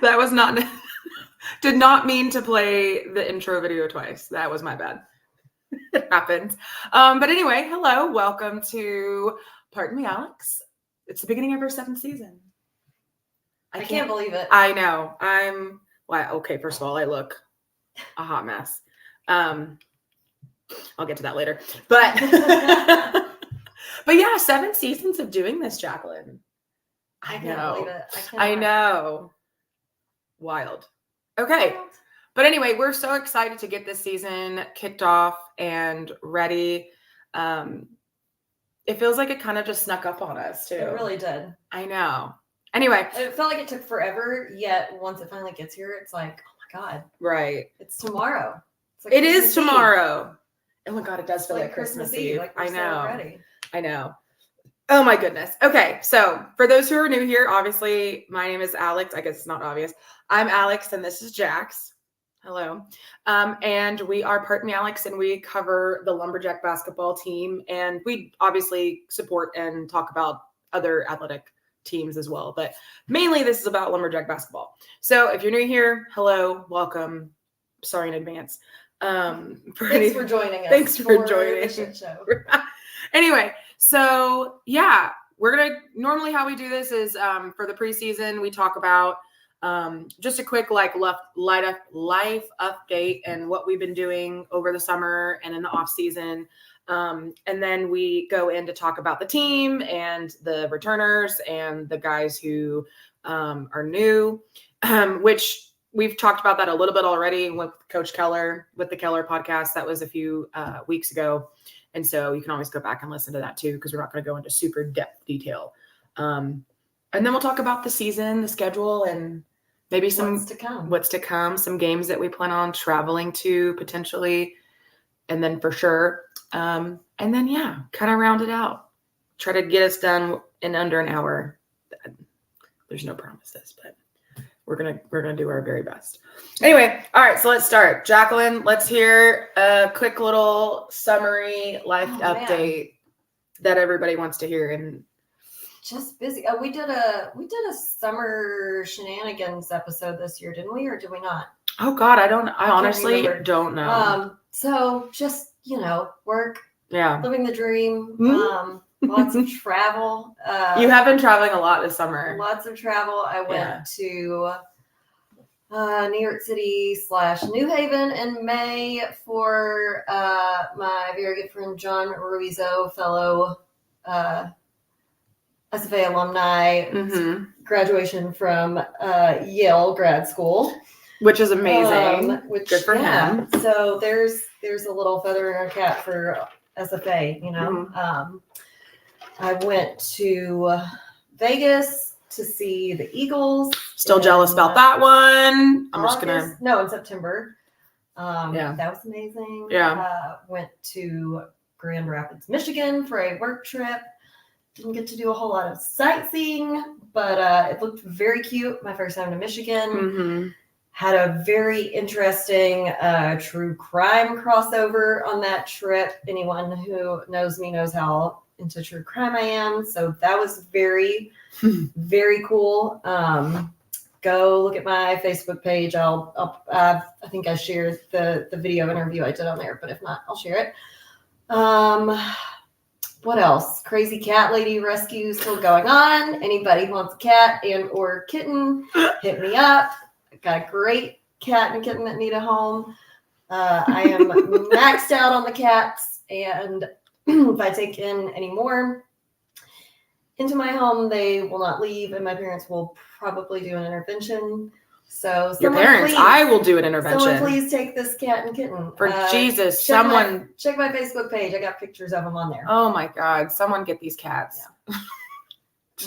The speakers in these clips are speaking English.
That was not, did not mean to play the intro video twice. That was my bad. It happens. But anyway, hello. Welcome to PartinMeAlex. It's the beginning of our 7th season. I can't believe it. I know. Okay, first of all, I look a hot mess. I'll get to that later. But but yeah, 7 seasons of doing this, Jacqueline. I can't believe it. I know. Wild. Okay. But anyway, we're so excited to get this season kicked off and ready. It feels like it kind of just snuck up on us too. It really did. I know. Anyway. It felt like it took forever, yet once it finally gets here, it's like, oh my God. Right. It's tomorrow. It's like it is tomorrow. Oh my God, it does feel like Christmas Eve. Like we're so ready. I know. Oh my goodness. Okay. So for those who are new here, obviously my name is Alex. I guess it's not obvious. I'm Alex and this is Jax. Hello. And we are PartinMeAlex and we cover the Lumberjack basketball team. And we obviously support and talk about other athletic teams as well. But mainly this is about Lumberjack basketball. So if you're new here, hello, welcome. Sorry in advance. Thanks for joining us. Thanks for joining the shit show. Anyway, so yeah, we're gonna normally how we do this is for the preseason we talk about just a quick life update and what we've been doing over the summer and in the off season, and then we go in to talk about the team and the returners and the guys who are new, which we've talked about that a little bit already with Coach Keller, with the Keller podcast. That was a few weeks ago. And so you can always go back and listen to that too, because we're not going to go into super depth detail. And then we'll talk about the season, the schedule, and maybe what's to come, some games that we plan on traveling to potentially. And then for sure. And then, yeah, kind of round it out. Try to get us done in under an hour. There's no promises, but we're gonna do our very best. Anyway, all right, so let's start. Jacqueline, let's hear a quick little summary life update that everybody wants to hear. And just busy. We did a summer shenanigans episode this year, didn't we, or did we not? Oh God, I honestly don't know. So just work, living the dream. Mm-hmm. Lots of travel. You have been traveling a lot this summer. Lots of travel. I went to New York City / New Haven in May for my very good friend John Ruizo, fellow SFA alumni, graduation from Yale grad school. Which is amazing. Good for him. So there's a little feather in our cap for SFA, Mm-hmm. I went to Vegas to see the Eagles. Still jealous about that one. In September. That was amazing. Yeah. Went to Grand Rapids, Michigan for a work trip. Didn't get to do a whole lot of sightseeing, but it looked very cute. My first time to Michigan. Mm-hmm. Had a very interesting true crime crossover on that trip. Anyone who knows me knows how into true crime I am. So that was very, very cool. Go look at my Facebook page. I think I shared the video interview I did on there, but if not, I'll share it. What else? Crazy cat lady rescue still going on. Anybody who wants a cat and or kitten, hit me up. Got a great cat and kitten that need a home. I am maxed out on the cats, and if I take in any more into my home, they will not leave, and my parents will probably do an intervention. So your parents, I will do an intervention. Someone please take this cat and kitten. For Jesus, check my Facebook page. I got pictures of them on there. Oh my God, someone get these cats. Yeah.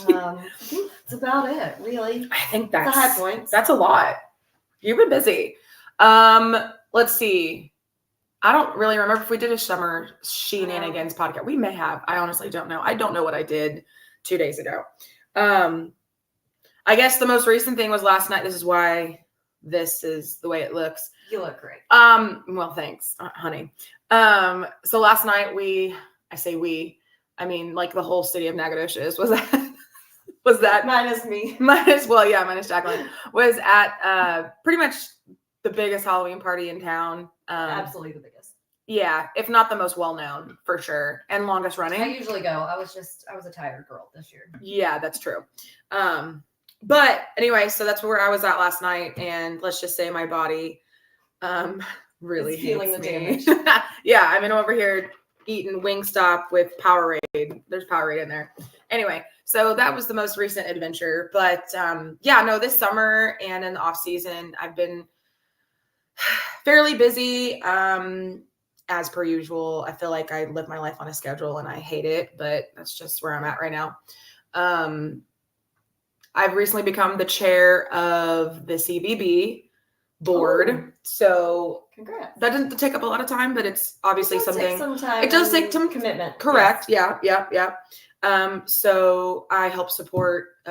I think that's about it, really. I think that's a high point. That's a lot. You've been busy. Let's see. I don't really remember if we did a summer shenanigans podcast. We may have. I honestly don't know. I don't know what I did 2 days ago. I guess the most recent thing was last night. This is why this is the way it looks. You look great. Well, thanks, honey. So last night I mean like the whole city of Nacogdoches was at was that minus me. minus Jacqueline was at pretty much the biggest Halloween party in town. Absolutely the biggest. Yeah, if not the most well-known for sure, and longest running. I usually go. I was a tired girl this year. Yeah, that's true. But anyway, so that's where I was at last night, and let's just say my body really It's feeling hates the me. damage. Yeah, I've been over here eating Wingstop with Powerade. There's Powerade in there. Anyway, so that was the most recent adventure. But this summer and in the off season, I've been fairly busy. As per usual, I feel like I live my life on a schedule and I hate it, but that's just where I'm at right now. I've recently become the chair of the CVB board. Ooh. So Congrats. that doesn't take up a lot of time, but it's obviously something. Some time. It does take some commitment. Correct. Yes. Yeah. So I help support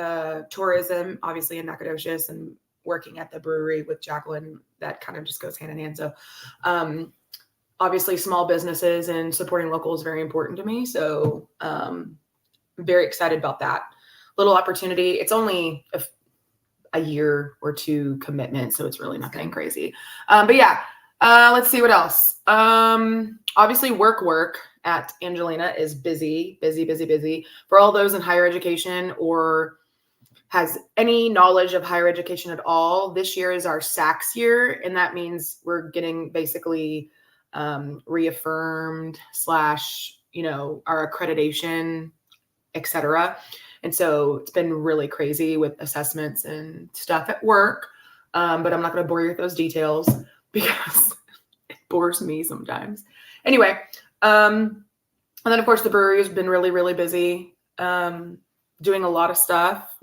tourism, obviously in Nacogdoches, and working at the brewery with Jacqueline. That kind of just goes hand in hand. So obviously small businesses and supporting local is very important to me. So I'm very excited about that little opportunity. It's only a year or two commitment, so it's really nothing crazy. But yeah, let's see what else. Obviously work at Angelina is busy. For all those in higher education or has any knowledge of higher education at all, this year is our SACS year, and that means we're getting basically reaffirmed / our accreditation, etc. And so it's been really crazy with assessments and stuff at work. But I'm not going to bore you with those details because it bores me sometimes. Anyway, and then of course the brewery has been really, really busy, doing a lot of stuff.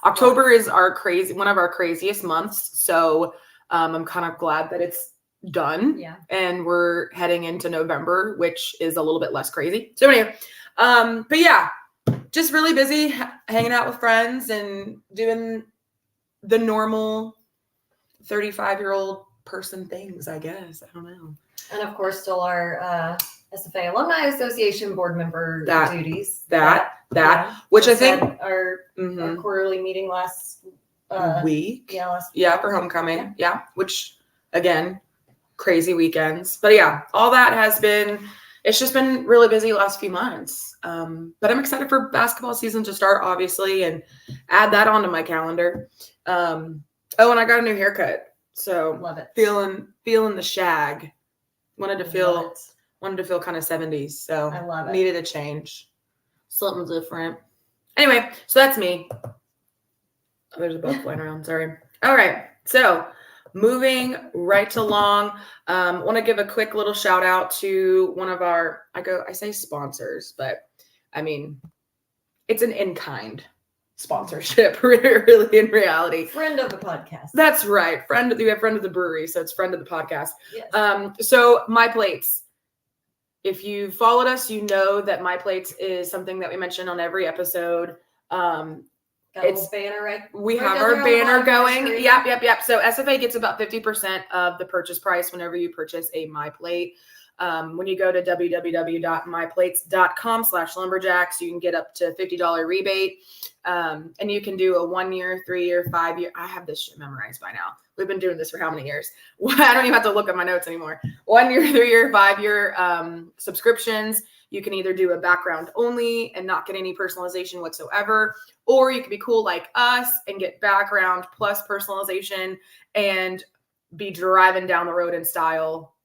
October is one of our craziest months. So I'm kind of glad that it's done. Yeah. And we're heading into November, which is a little bit less crazy. So anyway, but yeah, just really busy hanging out with friends and doing the normal 35-year-old person things, I guess. I don't know. And of course, still our SFA Alumni Association board member duties. Which I think our quarterly meeting last week. Yeah, for homecoming. Yeah, which again, crazy weekends. But yeah, all that it's just been really busy last few months. But I'm excited for basketball season to start, obviously, and add that onto my calendar. And I got a new haircut. So love it. Feeling the shag. Wanted to feel kind of 70s. So I love it. Needed a change. Something different. Anyway, so that's me. Oh, there's a bug flying around. Sorry. All right. So moving right along, want to give a quick little shout out to one of our, I say sponsors, but I mean, it's an in-kind sponsorship, really, in reality. Friend of the podcast. That's right. We have friend of the brewery, so it's friend of the podcast. Yes. So My Plates. If you followed us, you know that My Plates is something that we mention on every episode. It's banner, right? We have our banner going. Yep. So SFA gets about 50% of the purchase price whenever you purchase a My Plate. When you go to www.myplates.com/lumberjacks, you can get up to $50 rebate. And you can do a 1 year, 3 year, 5 year. I have this shit memorized by now. We've been doing this for how many years? I don't even have to look at my notes anymore. 1 year, 3 year, 5 year subscriptions. You can either do a background only and not get any personalization whatsoever, or you can be cool like us and get background plus personalization and be driving down the road in style,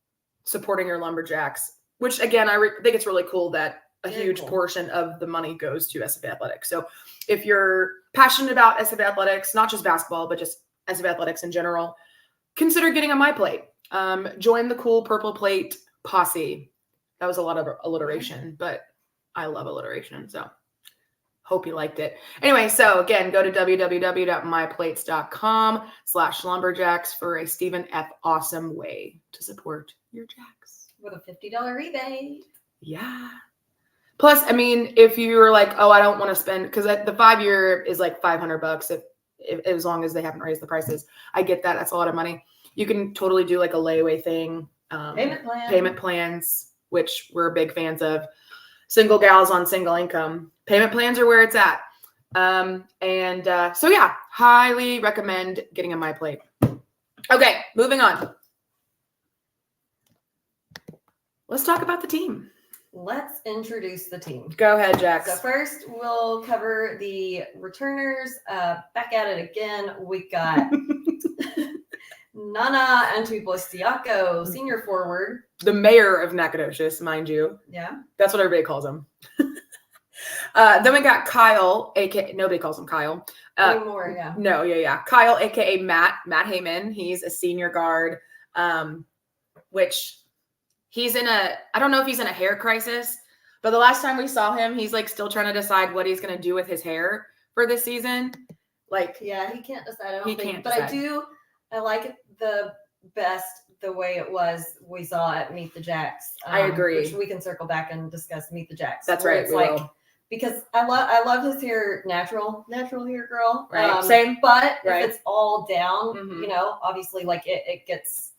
supporting your lumberjacks, which again, I think it's really cool that a huge portion of the money goes to SFA Athletics. So if you're passionate about SFA Athletics, not just basketball, but just SFA Athletics in general, consider getting a My Plate. Join the cool Purple Plate posse. That was a lot of alliteration, but I love alliteration. So hope you liked it. Anyway, so again, go to www.myplates.com/lumberjacks for a Stephen F. Awesome way to support your jacks. With a $50 rebate. Yeah. Plus, I mean, if you're like, oh, I don't want to spend, because the 5 year is like $500 if as long as they haven't raised the prices. I get that. That's a lot of money. You can totally do like a layaway thing. Payment plans, which we're big fans of. Single gals on single income. Payment plans are where it's at. So yeah, highly recommend getting a My Plate. Okay, moving on. Let's talk about the team. Let's introduce the team. Go ahead, Jax. So first, we'll cover the returners. Back at it again. We got Nana Antubostiaco, senior forward. The mayor of Nacogdoches, mind you. Yeah. That's what everybody calls him. Then we got Kyle, aka nobody calls him Kyle. Anymore, yeah. No, yeah. Kyle, aka Matt Heyman. He's a senior guard, which he's I don't know if he's in a hair crisis, but the last time we saw him, he's like still trying to decide what he's going to do with his hair for this season. Like, yeah, he can't decide. I don't think. Can't but decide. I like it the best the way it was we saw at Meet the Jacks. I agree. Which we can circle back and discuss Meet the Jacks. That's right. It's because I love his hair, natural hair, girl. Right. Same. But right. if it's all down, Mhm. you know, obviously, like it gets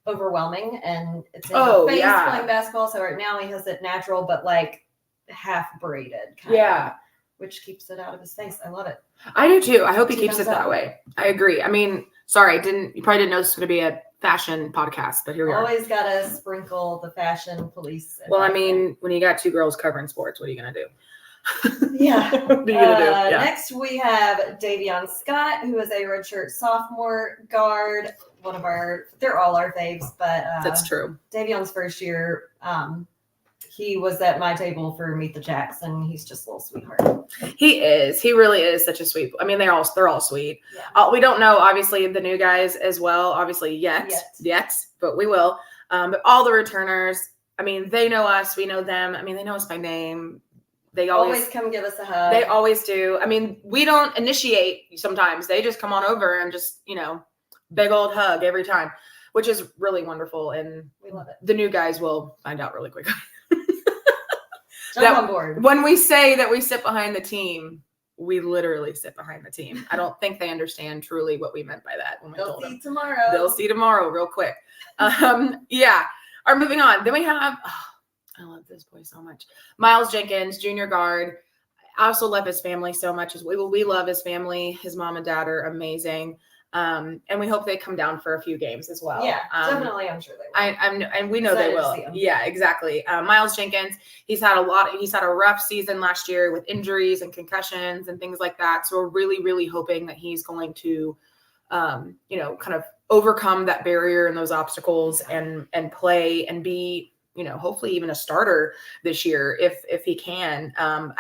overwhelming, and it's in the face playing basketball. So right now he has it natural, but like half braided. Kind of, which keeps it out of his face. I love it. I do too. I hope he keeps it that way. I agree. I mean, sorry, you probably didn't know this was going to be a fashion podcast, but here we are. Always got to sprinkle the fashion police. Well, I mean, when you got two girls covering sports, what are you going to do? Yeah. What are you going to do? Yeah. Next, we have Davion Scott, who is a redshirt sophomore guard. They're all our faves, but that's true. Davion's first year, he was at my table for Meet the Jacks, and he's just a little sweetheart. He is. He really is such a sweet. I mean, they're all sweet. Yeah. We don't know, obviously, the new guys as well. Obviously, yet, but we will. But all the returners, I mean, they know us. We know them. I mean, they know us by name. They always come give us a hug. They always do. I mean, we don't initiate sometimes. They just come on over and just, big old hug every time, which is really wonderful. And we love it. The new guys will find out really quickly. Jump on board. When we say that we sit behind the team, we literally sit behind the team. I don't think they understand truly what we meant by that when we told them. They'll see tomorrow real quick. Yeah. All right, moving on. Then we have, I love this boy so much. Miles Jenkins, junior guard. I also love his family so much as we love his family. His mom and dad are amazing. And we hope they come down for a few games as well. Yeah, definitely. I'm sure they will. And we know they will. Yeah, exactly. Miles Jenkins, he's had a rough season last year with injuries and concussions and things like that. So we're really, really hoping that he's going to, kind of overcome that barrier and those obstacles and play and be, hopefully even a starter this year if he can.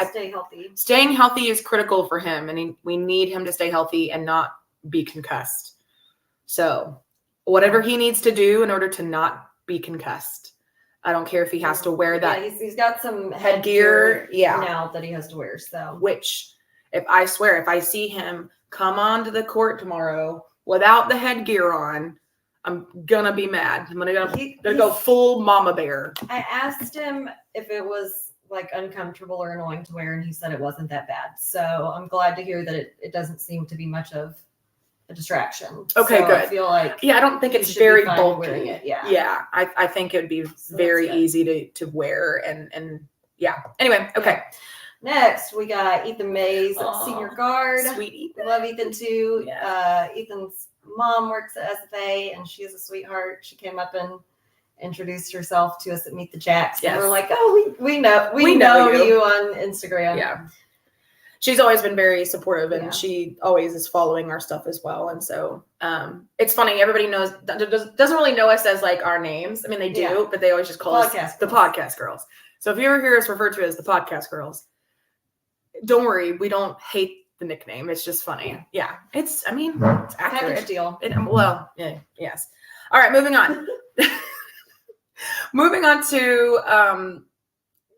Stay healthy. Staying healthy is critical for him, and we need him to stay healthy and not be concussed. So whatever he needs to do in order to not be concussed. I don't care if he has to wear that. Yeah, he's got some headgear now that he has to wear. So which if I see him come onto the court tomorrow without the headgear on, I'm gonna be mad. I'm gonna go full mama bear. I asked him if it was like uncomfortable or annoying to wear, and he said it wasn't that bad. So I'm glad to hear that it doesn't seem to be much of a distraction. Okay, so good. I feel like I don't think it's very bulky. It. Yeah. I think it would be very easy to wear and yeah. Anyway, okay. Next, we got Ethan Mays, senior guard. Sweet Ethan. Love Ethan too. Yeah. Ethan's mom works at SFA, and she is a sweetheart. She came up and introduced herself to us at Meet the Jacks. Yes. And we're like, we know you on Instagram. Yeah. She's always been very supportive, and she always is following our stuff as well. And so it's funny. Everybody doesn't really know us as like our names. I mean, they do, but they always just call us the podcast girls. So if you ever hear us referred to as the podcast girls, don't worry. We don't hate the nickname. It's just funny. Yeah. It's accurate. Package deal. Yes. All right. Moving on. Moving on to,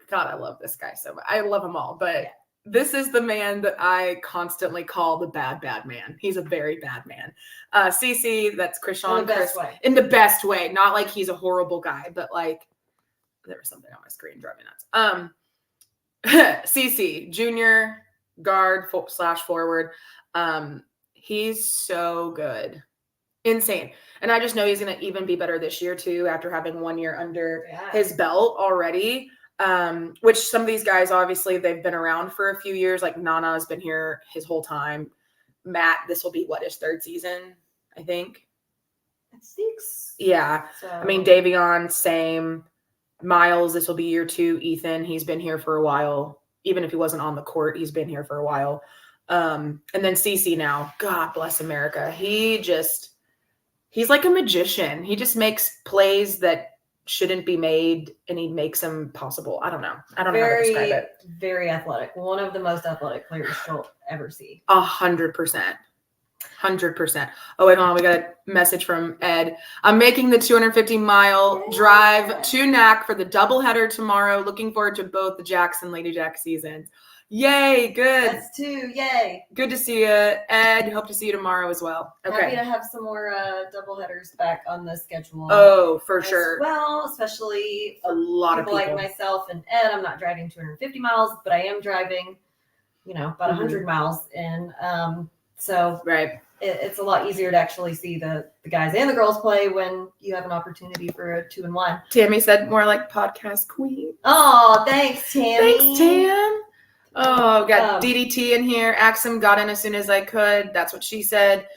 God, I love this guy so much. I love them all, but this is the man that I constantly call the bad man. He's a very bad man. CC, that's Krishan. In the best way. Not like he's a horrible guy, but like there was something on my screen driving nuts. CC, junior guard / forward. He's so good. Insane. And I just know he's going to even be better this year too, after having 1 year under his belt already. Which some of these guys, obviously, they've been around for a few years. Like Nana has been here his whole time. Matt, this will be his third season, I think. I think Yeah. so. I mean, Davion, same. Miles, this will be year 2. Ethan, he's been here for a while. Even if he wasn't on the court, he's been here for a while. And then CeCe now, God bless America. He's like a magician. He just makes plays that shouldn't be made, and he makes them possible. I don't know how to describe it. Very athletic. One of the most athletic players you'll ever see. 100%. 100%. Oh, wait, hold on. We got a message from Ed. I'm making the 250-mile drive to NAC for the doubleheader tomorrow. Looking forward to both the Jacks and Lady Jack seasons. Yay, good. That's 2, yay. Good to see you, Ed. Hope to see you tomorrow as well. Okay. Happy to have some more doubleheaders back on the schedule. Oh, for sure. Well, especially a lot of people like myself and Ed. I'm not driving 250 miles, but I am driving, about 100 miles in. So right. It's a lot easier to actually see the guys and the girls play when you have an opportunity for a 2-and-1. Tammy said more like podcast queen. Oh, thanks, Tammy. Thanks, Tam. Oh, got DDT in here. Axum got in as soon as I could. That's what she said.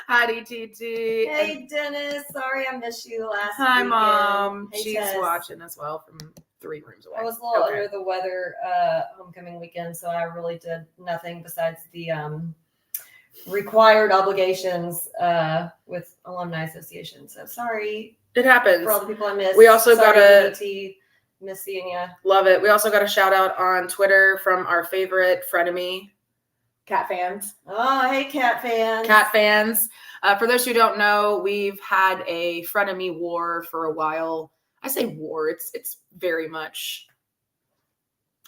Hi, DTT. Hey, Dennis. Sorry I missed you last Hi, weekend. Mom. Hey, She's Tess. watching as well from 3 rooms away. I was a little under the weather homecoming weekend, so I really did nothing besides the required obligations with Alumni Association. So sorry. It happens. For all the people I missed. We also got miss seeing you. Love it. We also got a shout out on Twitter from our favorite frenemy, Cat fans. Oh, hey, Cat fans. Cat fans. For those who don't know, we've had a frenemy war for a while. I say war. It's very much.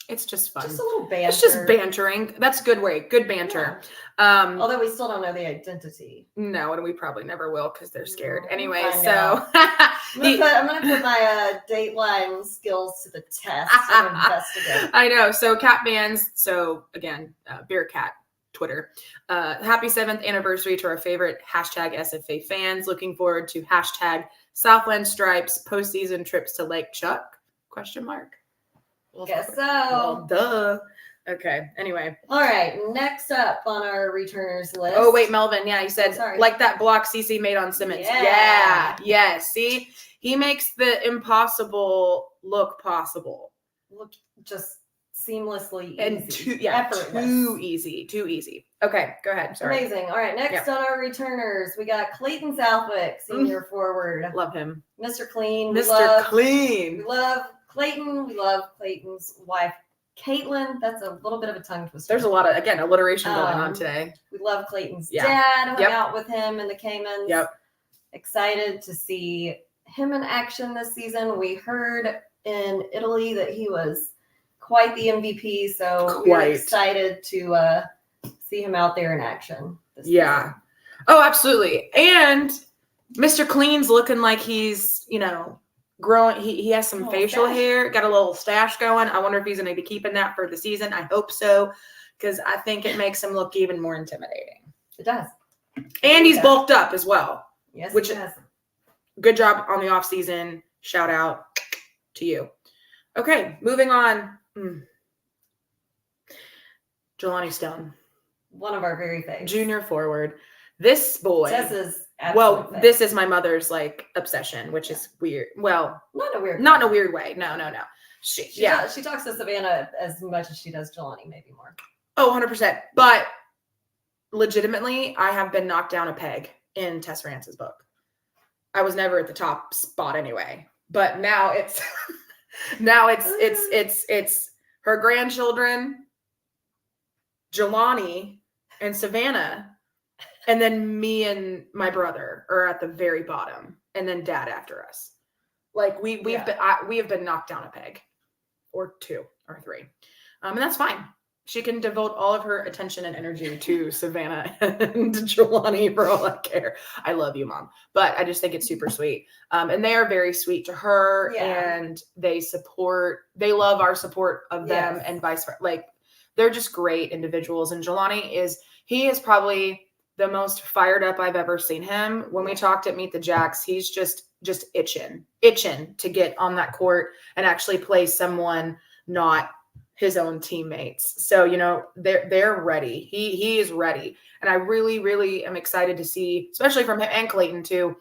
It's just fun. Just a little banter. It's just bantering. That's a good way. Good banter. Yeah. Although we still don't know the identity. No, and we probably never will because they're scared. Anyway, so I'm gonna put my Dateline skills to the test and investigate. I know. So cat fans. So again, Beer Cat Twitter. Happy 7th anniversary to our favorite hashtag SFA fans. Looking forward to hashtag Southland Stripes postseason trips to Lake Chuck? ? Guess so. Well, duh. Okay. Anyway. All right. Next up on our returners list. Oh, wait, Melvin. Yeah, he said, like that block CeCe made on Simmons. Yeah. Yeah. See, he makes the impossible look possible. Look just seamlessly and easy. Effortless. Too easy. Okay, go ahead. Sorry. Amazing. All right. Next on our returners, we got Clayton Southwick, senior forward. Love him. Mr. Clean. Mr. Clean. We love Clayton. We love Clayton's wife, Caitlin. That's a little bit of a tongue twister. There's a lot of, again, alliteration going on today. We love Clayton's dad. Hung out with him in the Caymans. Yep. Excited to see him in action this season. We heard in Italy that he was quite the MVP, so we're excited to see him out there in action this season. Oh, absolutely. And Mr. Clean's looking like he's, growing. He has some facial hair, got a little stash going. I wonder if he's going to be keeping that for the season. I hope so, because I think it makes him look even more intimidating. It does. And he's bulked up as well. Yes, which he does. Good job on the off season. Shout out to you. Okay, moving on. Jelani Stone. One of our very faves. Junior forward. This boy. Tessa's this is my mother's obsession, which is weird. Well, not in a weird way. No. She talks to Savannah as much as she does Jelani, maybe more. Oh, 100%. But legitimately, I have been knocked down a peg in Tess Rance's book. I was never at the top spot anyway, but now it's it's her grandchildren, Jelani and Savannah. And then me and my brother are at the very bottom, and then Dad after us. Like we have been knocked down a peg, or 2 or 3, and that's fine. She can devote all of her attention and energy to Savannah and Jelani for all I care. I love you, Mom, but I just think it's super sweet. And they are very sweet to her, and they love our support of them, and vice versa. Like they're just great individuals. And Jelani is probably the most fired up I've ever seen him. When we talked at Meet the Jacks, he's just just itching to get on that court and actually play someone not his own teammates. So, they're ready. He is ready. And I really, really am excited to see, especially from him and Clayton too,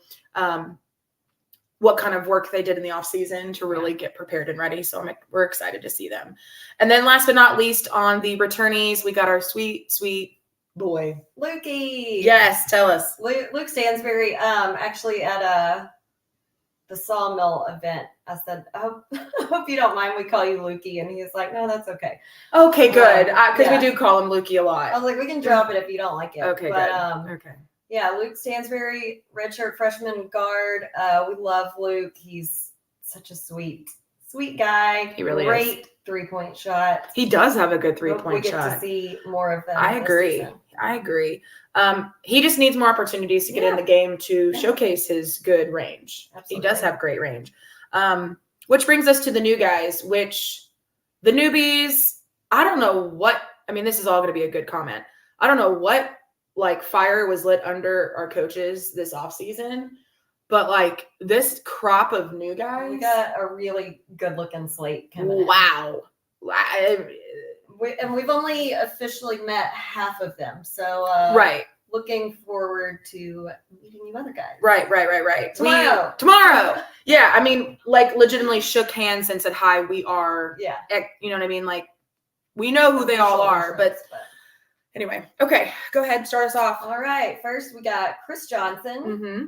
what kind of work they did in the off season to really get prepared and ready. So we're excited to see them. And then last but not least, on the returnees, we got our sweet, sweet boy. Lukey. Yes. Tell us. Luke Stansberry, actually at the Sawmill event, I said, I hope you don't mind we call you Lukey. And he's like, no, that's okay. Okay, good. Because we do call him Lukey a lot. I was like, we can drop it if you don't like it. Okay, good. Okay. Yeah, Luke Stansberry, redshirt freshman guard. We love Luke. He's such a sweet guy. He really is. Great 3-point shot. He does have a good 3-point shot. We get to see more of them. I agree. He just needs more opportunities to get in the game to showcase his good range. Absolutely. He does have great range. Which brings us to the new guys, which the newbies, I don't know what, this is all going to be a good comment. I don't know what fire was lit under our coaches this offseason, but this crop of new guys. We got a really good looking slate coming in. Wow. And we've only officially met half of them. So looking forward to meeting you other guys. Right. Tomorrow. Yeah. Legitimately shook hands and said, hi, we are. Yeah. You know what I mean? We know who they all are, but anyway, okay, go ahead, start us off. All right, first we got Chris Johnson. Mm-hmm.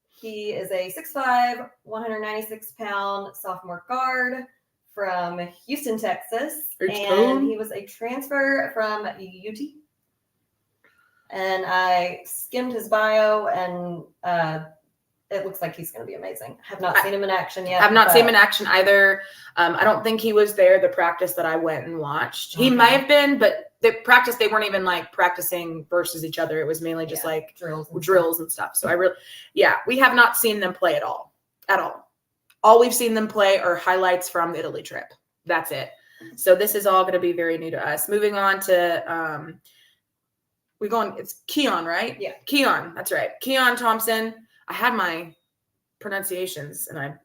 He is a 6'5", 196-pound sophomore guard from Houston, Texas. And he was a transfer from UT. And I skimmed his bio, and it looks like he's going to be amazing. Have not seen him in action yet. Have not seen him in action either. I don't think he was there the practice that I went and watched. He might have been, but the practice, they weren't even practicing versus each other. It was mainly just drills and stuff. So we have not seen them play at all. All we've seen them play are highlights from the Italy trip. That's it. So this is all going to be very new to us. Moving on to, it's Keon, right? Yeah. Keon. That's right. Keon Thompson. I had my pronunciations and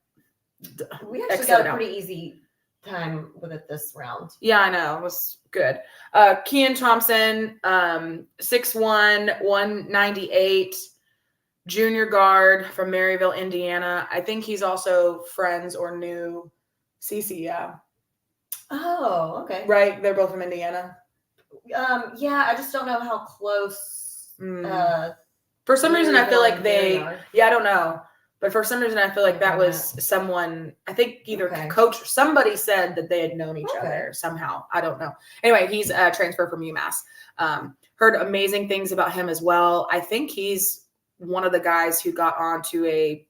we actually got a pretty easy time with it this round. Yeah, I know. It was good. Keon Thompson, 6'1", 198, junior guard from Maryville, Indiana. I think he's also friends or new Cece, yeah. Oh, okay. Right, they're both from Indiana. I just don't know how close. For some reason, I feel like I don't know. But for some reason, I feel like that was someone, I think either coach or somebody said that they had known each other somehow. I don't know. Anyway, he's a transfer from UMass. Heard amazing things about him as well. I think he's one of the guys who got onto a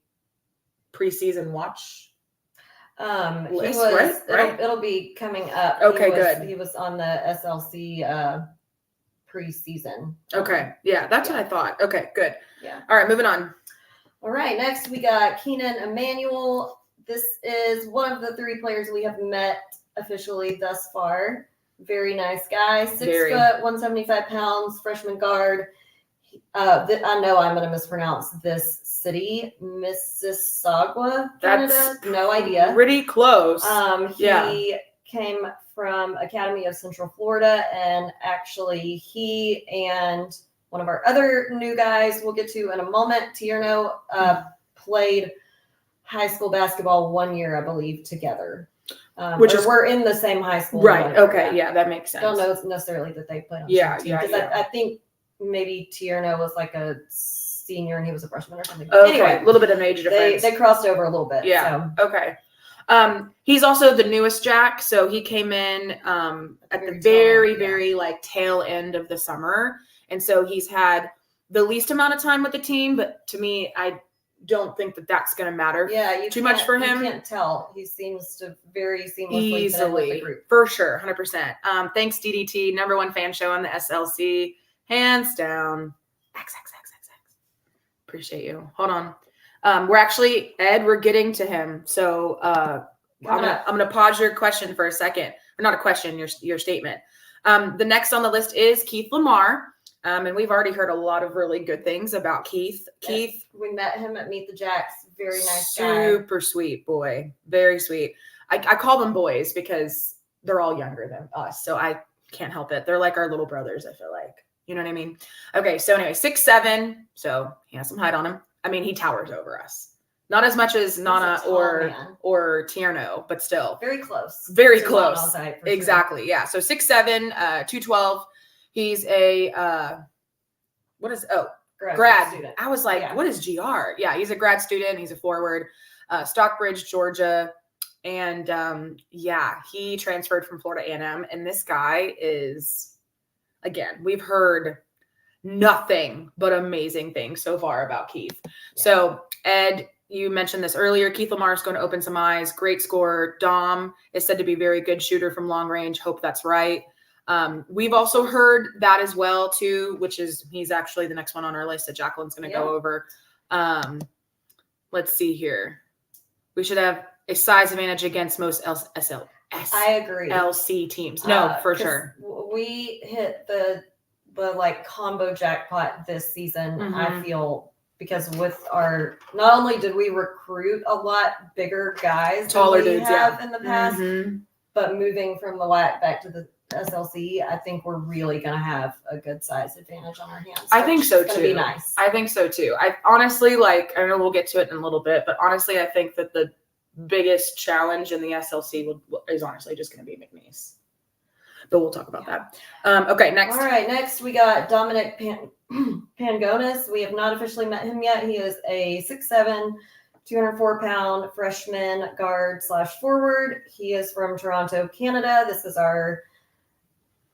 preseason watch list, right? It'll be coming up. Okay, good. He was on the SLC preseason. Okay. Yeah, that's what I thought. Okay, good. Yeah. All right, moving on. All right, next we got Keenan Emmanuel. This is one of the 3 players we have met officially thus far. Very nice guy. 6 foot, 175 pounds, freshman guard. I know I'm going to mispronounce this city, Mississauga, Canada. That's no idea. Pretty close. He came from Academy of Central Florida, and actually he and one of our other new guys we'll get to in a moment, Tierno, played high school basketball 1 year, I believe, together. We're in the same high school. Right. Okay. Yeah, that makes sense. Don't know necessarily that they played on the same team. Because I think maybe Tierno was a senior and he was a freshman or something. Okay. Anyway, a little bit of major difference. They crossed over a little bit. Yeah. So. Okay. He's also the newest Jack, so he came in at the very tail end of the summer. And so he's had the least amount of time with the team, but to me, I don't think that that's going to matter too much for him. You can't tell. He seems to very seamlessly easily, fit in with the group. For sure, 100%. Thanks, DDT, #1 fan show on the SLC, hands down. X. Appreciate you. Hold on. We're actually, Ed, we're getting to him. So I'm gonna pause your question for a second. Or not a question, your statement. The next on the list is Keith Lamar. And we've already heard a lot of really good things about Keith. Keith, we met him at Meet the Jacks. Very nice super sweet boy. Very sweet. I call them boys because they're all younger than us. So I can't help it. They're like our little brothers, I feel like. You know what I mean? Okay, so anyway, 6'7". So he has some height on him. I mean, he towers over us. Not as much as Nana or Tierno, but still. Very close. Very close. Exactly. Sure. Yeah. So 6'7", 212. He's a grad student. I was like, what is GR? Yeah, he's a grad student. He's a forward, Stockbridge, Georgia. And he transferred from Florida A&M. And this guy is, again, we've heard nothing but amazing things so far about Keith. Yeah. So Ed, you mentioned this earlier. Keith Lamar is going to open some eyes. Great scorer. Dom is said to be a very good shooter from long range. Hope that's right. We've also heard that as well too, which is he's actually the next one on our list that Jacqueline's going to go over. Let's see here. We should have a size advantage against most I agree. LC teams. No, for sure. We hit the like combo jackpot this season. Mm-hmm. I feel because with our, not only did we recruit a lot bigger guys, taller dudes, in the past, but moving from the WAC back to the SLC, I think we're really going to have a good size advantage on our hands. I think so too. Be nice. I think so too. I honestly, I know we'll get to it in a little bit, but honestly, I think that the biggest challenge in the SLC is honestly just going to be McNeese. But we'll talk about that. Okay, next. All right, next we got Dominic Pangonis. We have not officially met him yet. He is a 6'7", 204-pound freshman guard / forward. He is from Toronto, Canada. This is our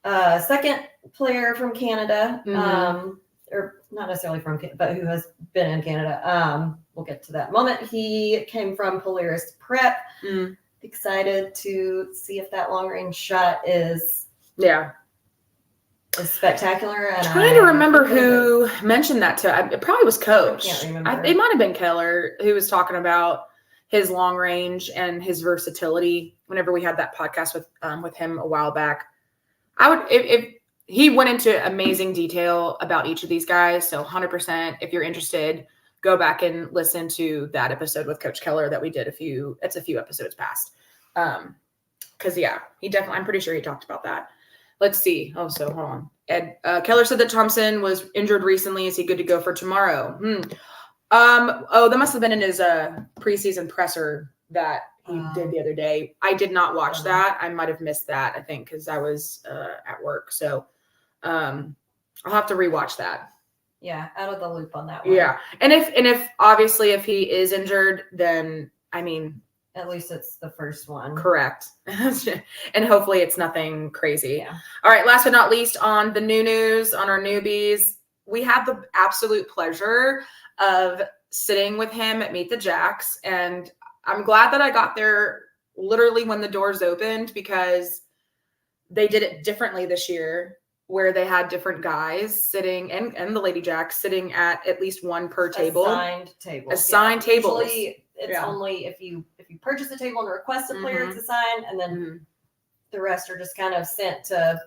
second player from Canada, or not necessarily from Canada, but who has been in Canada. We'll get to that moment. He came from Polaris Prep. Excited to see if that long range shot is spectacular. And I'm trying to remember who mentioned that to. It probably was Coach. I can't remember. It might have been Keller who was talking about his long range and his versatility. Whenever we had that podcast with him a while back, I would if he went into amazing detail about each of these guys. So 100%, if you're interested, go back and listen to that episode with Coach Keller that we did a few episodes past. Cause he definitely, I'm pretty sure he talked about that. Let's see. Oh, so hold on. Ed, Keller said that Thompson was injured recently. Is he good to go for tomorrow? That must've been in his, preseason presser that he did the other day. I did not watch that. I might've missed that, I think, cause I was, at work. So, I'll have to rewatch that. Yeah, out of the loop on that one. Yeah. And if obviously if he is injured, then I mean, at least it's the first one. Correct. And hopefully it's nothing crazy. Yeah. All right. Last but not least, on the new news, on our newbies, we have the absolute pleasure of sitting with him at Meet the Jacks. And I'm glad that I got there literally when the doors opened, because they did it differently this year, where they had different guys sitting and the Lady Jacks sitting at least one per table. Assigned tables. Usually it's only if you purchase a table and request a player, it's assigned, and then the rest are just kind of sent to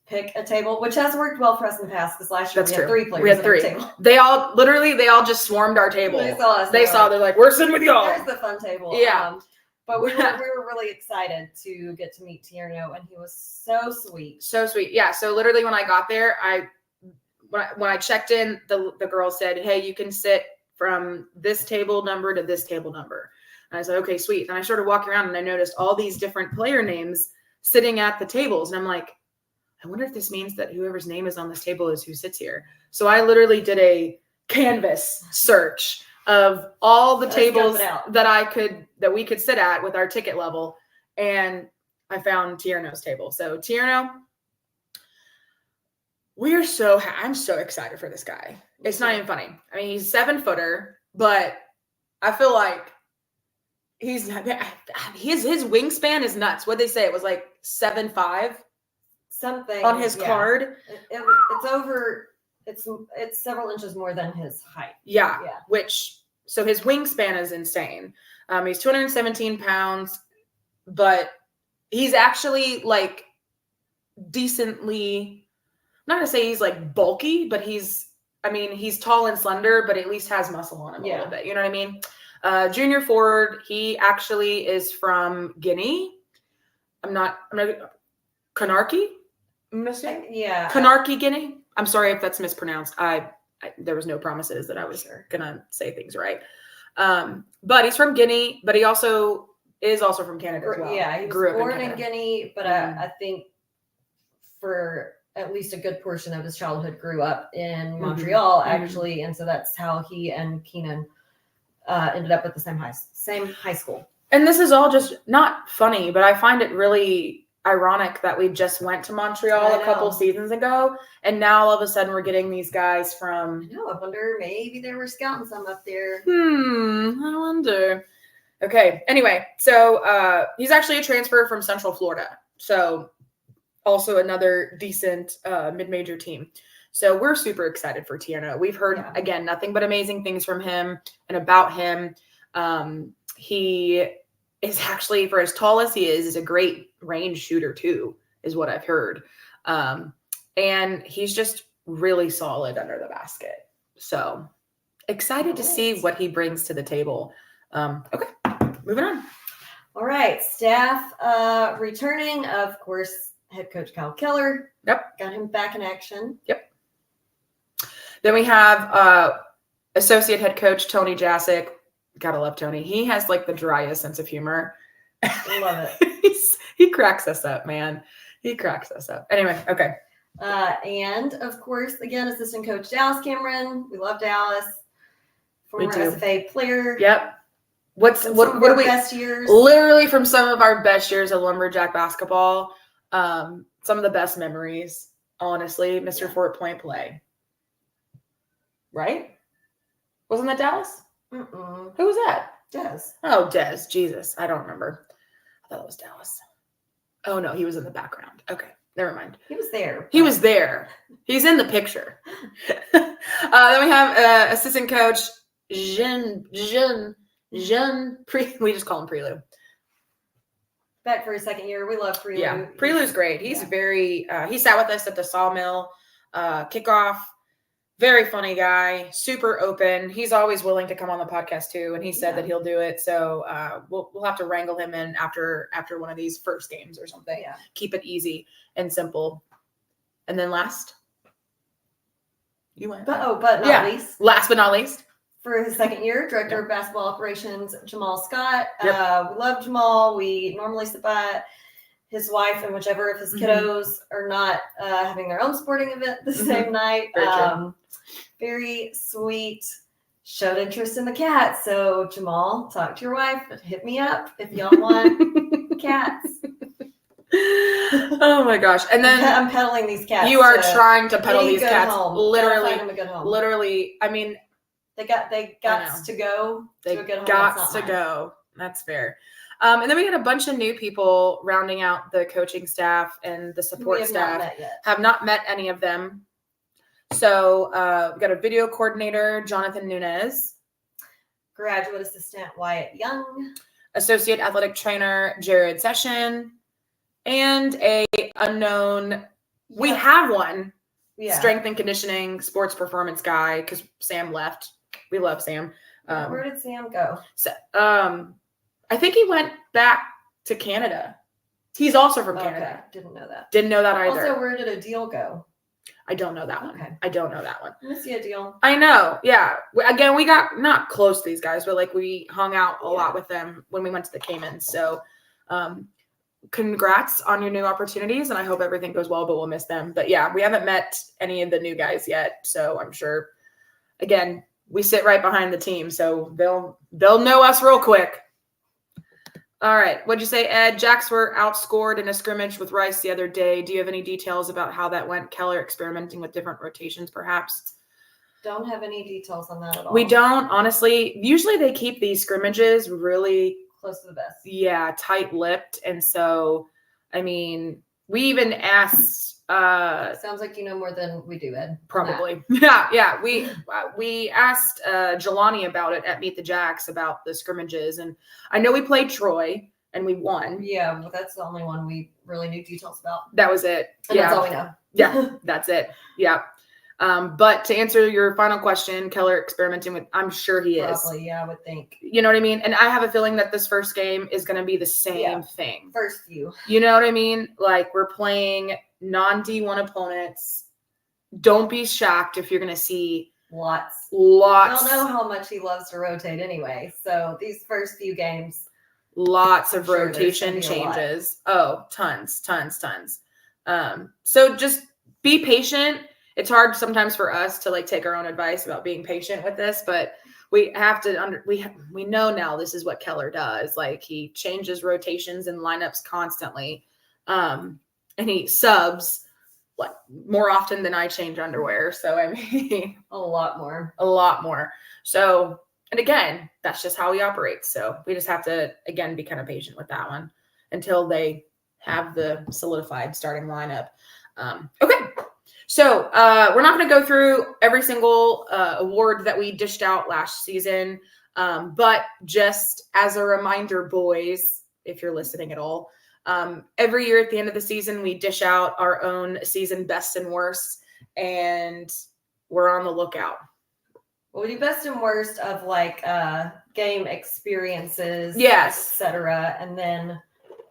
pick a table, which has worked well for us in the past, because last year we had 3 players. We had 3. Table. They all just swarmed our table. They saw us. They're like, we're sitting with y'all. There's the fun table. Yeah. But we were really excited to get to meet Tierno, and he was so sweet. So sweet. Yeah. So literally when I got there, when I checked in, the girl said, hey, you can sit from this table number to this table number. And I said, okay, sweet. And I started walking around and I noticed all these different player names sitting at the tables. And I'm like, I wonder if this means that whoever's name is on this table is who sits here. So I literally did a canvas search of all the tables that we could sit at with our ticket level. And I found Tierno's table. So Tierno, I'm so excited for this guy. It's not even funny. I mean, he's 7-footer, but I feel like his wingspan is nuts. What'd they say? It was like 7'5" something on his card. It's over. It's several inches more than his height. Yeah. So his wingspan is insane. He's 217 pounds, but he's actually like decently not going to say he's like bulky, but he's tall and slender, but at least has muscle on him a little bit. You know what I mean? Junior forward, he actually is from Guinea. I'm not Conakry? Yeah. Conakry, Guinea. I'm sorry if that's mispronounced. There was no promises that I was gonna say things right. But he's from Guinea, but he also is from Canada as well. Yeah, he was born in Guinea, but I think for at least a good portion of his childhood grew up in Montreal, actually, and so that's how he and Keenan ended up at the same high school. And this is all just not funny, but I find it really ironic that we just went to Montreal a couple seasons ago, and now all of a sudden we're getting these guys from. I know. I wonder, maybe they were scouting some up there. I wonder. Okay. Anyway, so he's actually a transfer from Central Florida, so also another decent mid-major team. So we're super excited for Tierno. We've heard again nothing but amazing things from him and about him. He is actually, for as tall as he is a great range shooter too, is what I've heard. And he's just really solid under the basket. So excited to see what he brings to the table. Okay, moving on. All right, staff returning, of course, head coach Kyle Keller. Yep. Got him back in action. Yep. Then we have associate head coach Tony Jasic. Gotta love Tony. He has like the driest sense of humor. Love it. He cracks us up, man. He cracks us up. Anyway, okay. And of course, again, assistant coach Dallas Cameron. We love Dallas. Former SFA player. Yep. What are we best years? Literally from some of our best years of Lumberjack basketball. Some of the best memories, honestly. Mr. Fort Point play. Right? Wasn't that Dallas? Mm-mm. Who was that? Des. Oh, Des. Jesus. I don't remember. I thought it was Dallas. Oh, no. He was in the background. Okay. Never mind. He was there. He was there. He's in the picture. Then we have assistant coach Jean. We just call him Prelu. Back for his second year. We love Prelu. Yeah. Prelu's great. He's very, he sat with us at the Sawmill kickoff. Very funny guy, super open. He's always willing to come on the podcast too, and he said that he'll do it. So we'll have to wrangle him in after one of these first games or something. Yeah. Keep it easy and simple. And then last, you went. But not least. Last but not least, for his second year, director of basketball operations Jamal Scott. We love Jamal. We normally sit by his wife and whichever of his kiddos are not having their own sporting event the same night. Very sweet, showed interest in the cat. So Jamal, talk to your wife, hit me up if y'all want cats. Oh my gosh. And then I'm peddling these cats. You are trying to peddle these cats. Home. Literally, find them a good home. Literally, I mean, they got to go to a good home. Got to go. That's fair. And then we had a bunch of new people rounding out the coaching staff and the support staff. Have not met any of them. So we got a video coordinator, Jonathan Nunez. Graduate assistant, Wyatt Young. Associate athletic trainer, Jared Session. And a unknown, we have one, strength and conditioning, sports performance guy, because Sam left. We love Sam. Where did Sam go? So, I think he went back to Canada. He's also from Canada. Didn't know that. Didn't know that either. Also, where did a deal go? I don't know that one. Okay. I don't know that one. I see a deal. I know. Yeah. Again, we got not close to these guys, but like we hung out a lot with them when we went to the Caymans. So, congrats on your new opportunities, and I hope everything goes well, but we'll miss them. But yeah, we haven't met any of the new guys yet. So I'm sure, again, we sit right behind the team, so they'll know us real quick. All right. What'd you say, Ed? Jacks were outscored in a scrimmage with Rice the other day. Do you have any details about how that went? Keller experimenting with different rotations, perhaps? Don't have any details on that at all. We don't, honestly. Usually they keep these scrimmages really close to the best. Yeah, tight-lipped. And so, I mean, we even asked. Sounds like you know more than we do, Ed. Probably. Yeah. We asked Jelani about it at Meet the Jacks about the scrimmages, and I know we played Troy and we won. Yeah, well, that's the only one we really knew details about. That was it. And that's all we know. Yeah, that's it. Yeah. But to answer your final question, Keller experimenting with, I'm sure he is. Probably, yeah, I would think. You know what I mean? And I have a feeling that this first game is going to be the same thing. First few. You know what I mean? Like, we're playing non-D1 opponents. Don't be shocked if you're going to see lots. I don't know how much he loves to rotate anyway. So these first few games, lots of rotation changes. Oh, tons. So just be patient. It's hard sometimes for us to like take our own advice about being patient with this, but we have to we know now this is what Keller does. Like, he changes rotations and lineups constantly. And he subs like more often than I change underwear. So I mean, a lot more. So, and again, that's just how he operates. So we just have to, again, be kind of patient with that one until they have the solidified starting lineup. Okay. So we're not going to go through every single award that we dished out last season. But just as a reminder, boys, if you're listening at all, every year at the end of the season, we dish out our own season best and worst, and we're on the lookout. We'll do best and worst of like game experiences, yes, etc. And then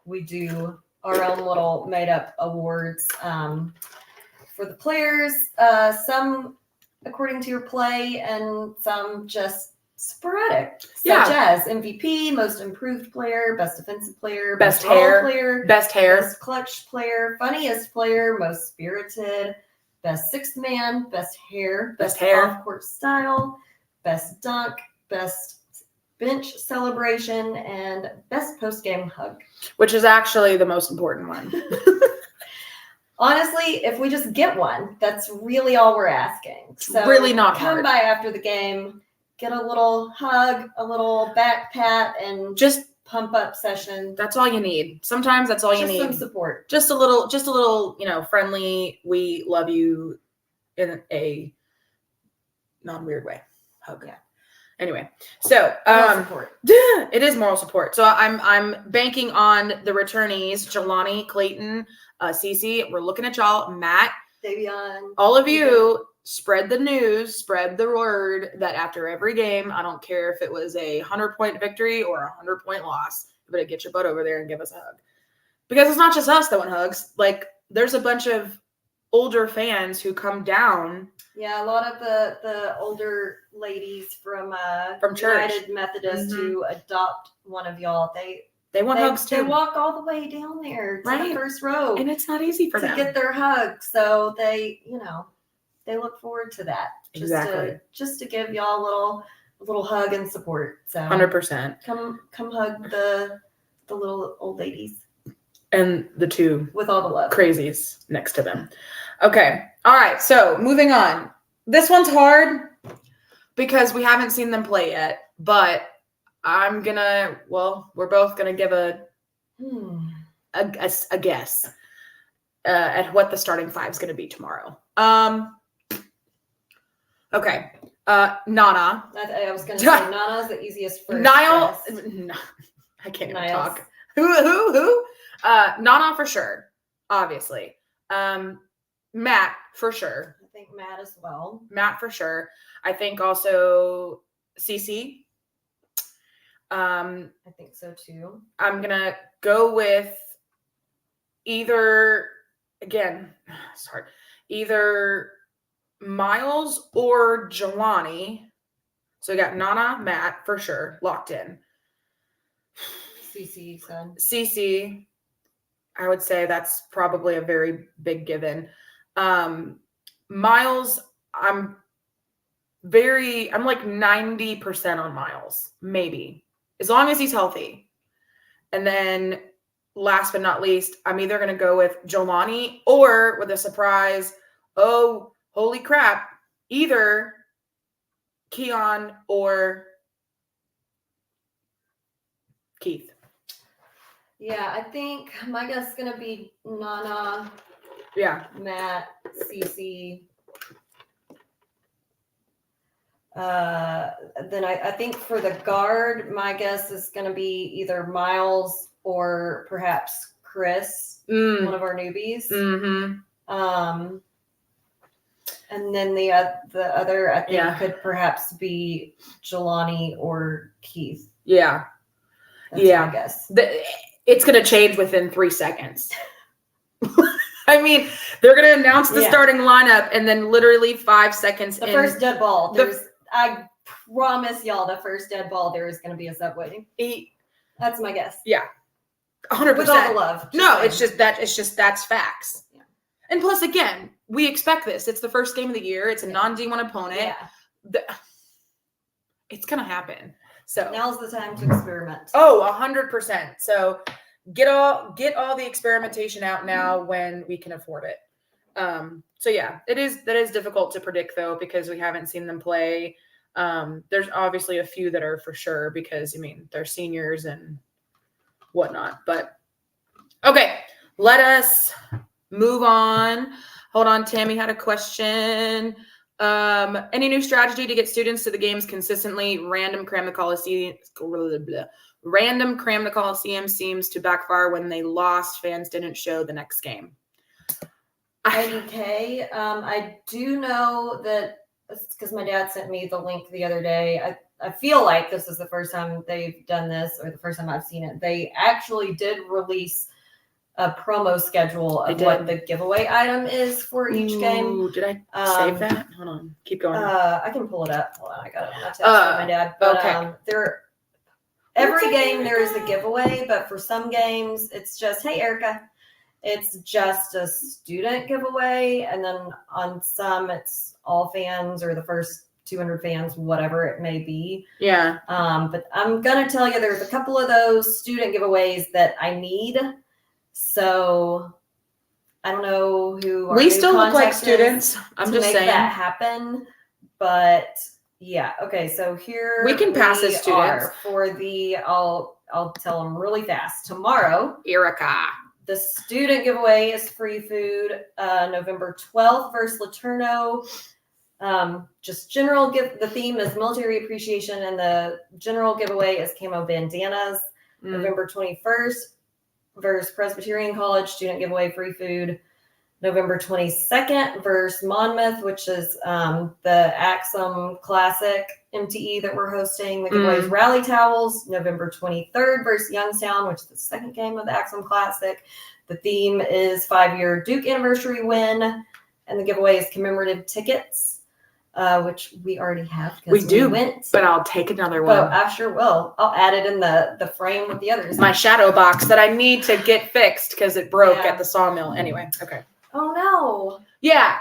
we do our own little made up awards for the players, some according to your play and some just sporadic, such as MVP, most improved player, best defensive player, best hair player, best clutch player, funniest player, most spirited, best sixth man, best hair, best off-court style, best dunk, best bench celebration, and best post-game hug. Which is actually the most important one. Honestly, if we just get one, that's really all we're asking. So really not come hard. by after the game, get a little hug, a little back pat, and just pump up session. That's all you need. Sometimes that's all you need. Just some support. Just a little, friendly, we love you in a non-weird way. Hug. Yeah. Anyway, so support. It is moral support. So I'm banking on the returnees, Jelani, Clayton, Cece. We're looking at y'all, Matt, Davion, all of you. Spread the news, spread the word that after every game, I don't care if it was a 100-point victory or a 100-point loss, you better get your butt over there and give us a hug. Because it's not just us that want hugs. Like, there's a bunch of older fans who come down. Yeah, a lot of the older ladies from church, United Methodist who adopt one of y'all. They want hugs too. They walk all the way down there to the first row, and it's not easy for them to get their hug. So they look forward to that. Just to give y'all a little hug and support. So 100%. Come hug the little old ladies. And the two with all the love crazies next to them. Okay. All right. So moving on. This one's hard because we haven't seen them play yet, but we're both gonna give a guess at what the starting five is gonna be tomorrow. Okay. Nana. I was gonna say Nana's the easiest first. Niall. No, I can't even talk. Who? Nana for sure, obviously. Matt for sure. I think Matt as well. Matt for sure. I think also Cece. I think so too. I'm gonna go with either Miles or Jelani. So we got Nana, Matt for sure, locked in. Cece said. Cece, I would say that's probably a very big given. Miles, I'm like 90% on Miles, maybe, as long as he's healthy. And then last but not least, I'm either going to go with Jelani or with a surprise, oh, holy crap, either Keon or Keith. Yeah, I think my guess is going to be Nana. Yeah. Matt, Cece. Then I think for the guard, my guess is going to be either Miles or perhaps Chris, one of our newbies. Mm-hmm. And then the other, I think, could perhaps be Jelani or Keith. Yeah. That's my guess. It's going to change within 3 seconds. I mean, they're going to announce the starting lineup, and then literally 5 seconds the first dead ball. I promise y'all, the first dead ball, there is going to be a Subway. That's my guess. Yeah. 100%. With all the love. It's just that's facts. Yeah. And plus, again, we expect this. It's the first game of the year. It's a non-D1 opponent. Yeah. It's going to happen. So now's the time to experiment. Oh, 100%. So get all the experimentation out now when we can afford it. So yeah, that is difficult to predict though, because we haven't seen them play. There's obviously a few that are for sure because they're seniors and whatnot, but okay, let us move on. Hold on. Tammy had a question. Any new strategy to get students to the games consistently? Random cram the Coliseum seems to backfire when they lost. Fans didn't show the next game. IDK. I do know that because my dad sent me the link the other day. I feel like this is the first time they've done this, or the first time I've seen it. They actually did release a promo schedule of what the giveaway item is for each game. Did I save that? Hold on. Keep going. I can pull it up. Hold on. I got it on my text from my dad. But okay. Every game there is a giveaway, but for some games it's just, hey, Erica, it's just a student giveaway. And then on some it's all fans or the first 200 fans, whatever it may be. Yeah. But I'm going to tell you there's a couple of those student giveaways that I need. So I don't know who we still look like students. I'm just saying that happen. But yeah, okay. So here we can pass as students for the. I'll tell them really fast. Tomorrow, Erica. The student giveaway is free food. November 12th versus Laterno. Just general the theme is military appreciation, and the general giveaway is camo bandanas. November 21st versus Presbyterian College, student giveaway, free food. November 22nd versus Monmouth, which is the Axum Classic MTE that we're hosting. The giveaway is rally towels. November 23rd versus Youngstown, which is the second game of the Axum Classic. The theme is 5-year Duke anniversary win, and the giveaway is commemorative tickets, which we already have. We went, but I'll take another one. Oh, I sure will. I'll add it in the frame with the others. My shadow box that I need to get fixed because it broke at the Sawmill. Anyway, okay. Oh no. Yeah.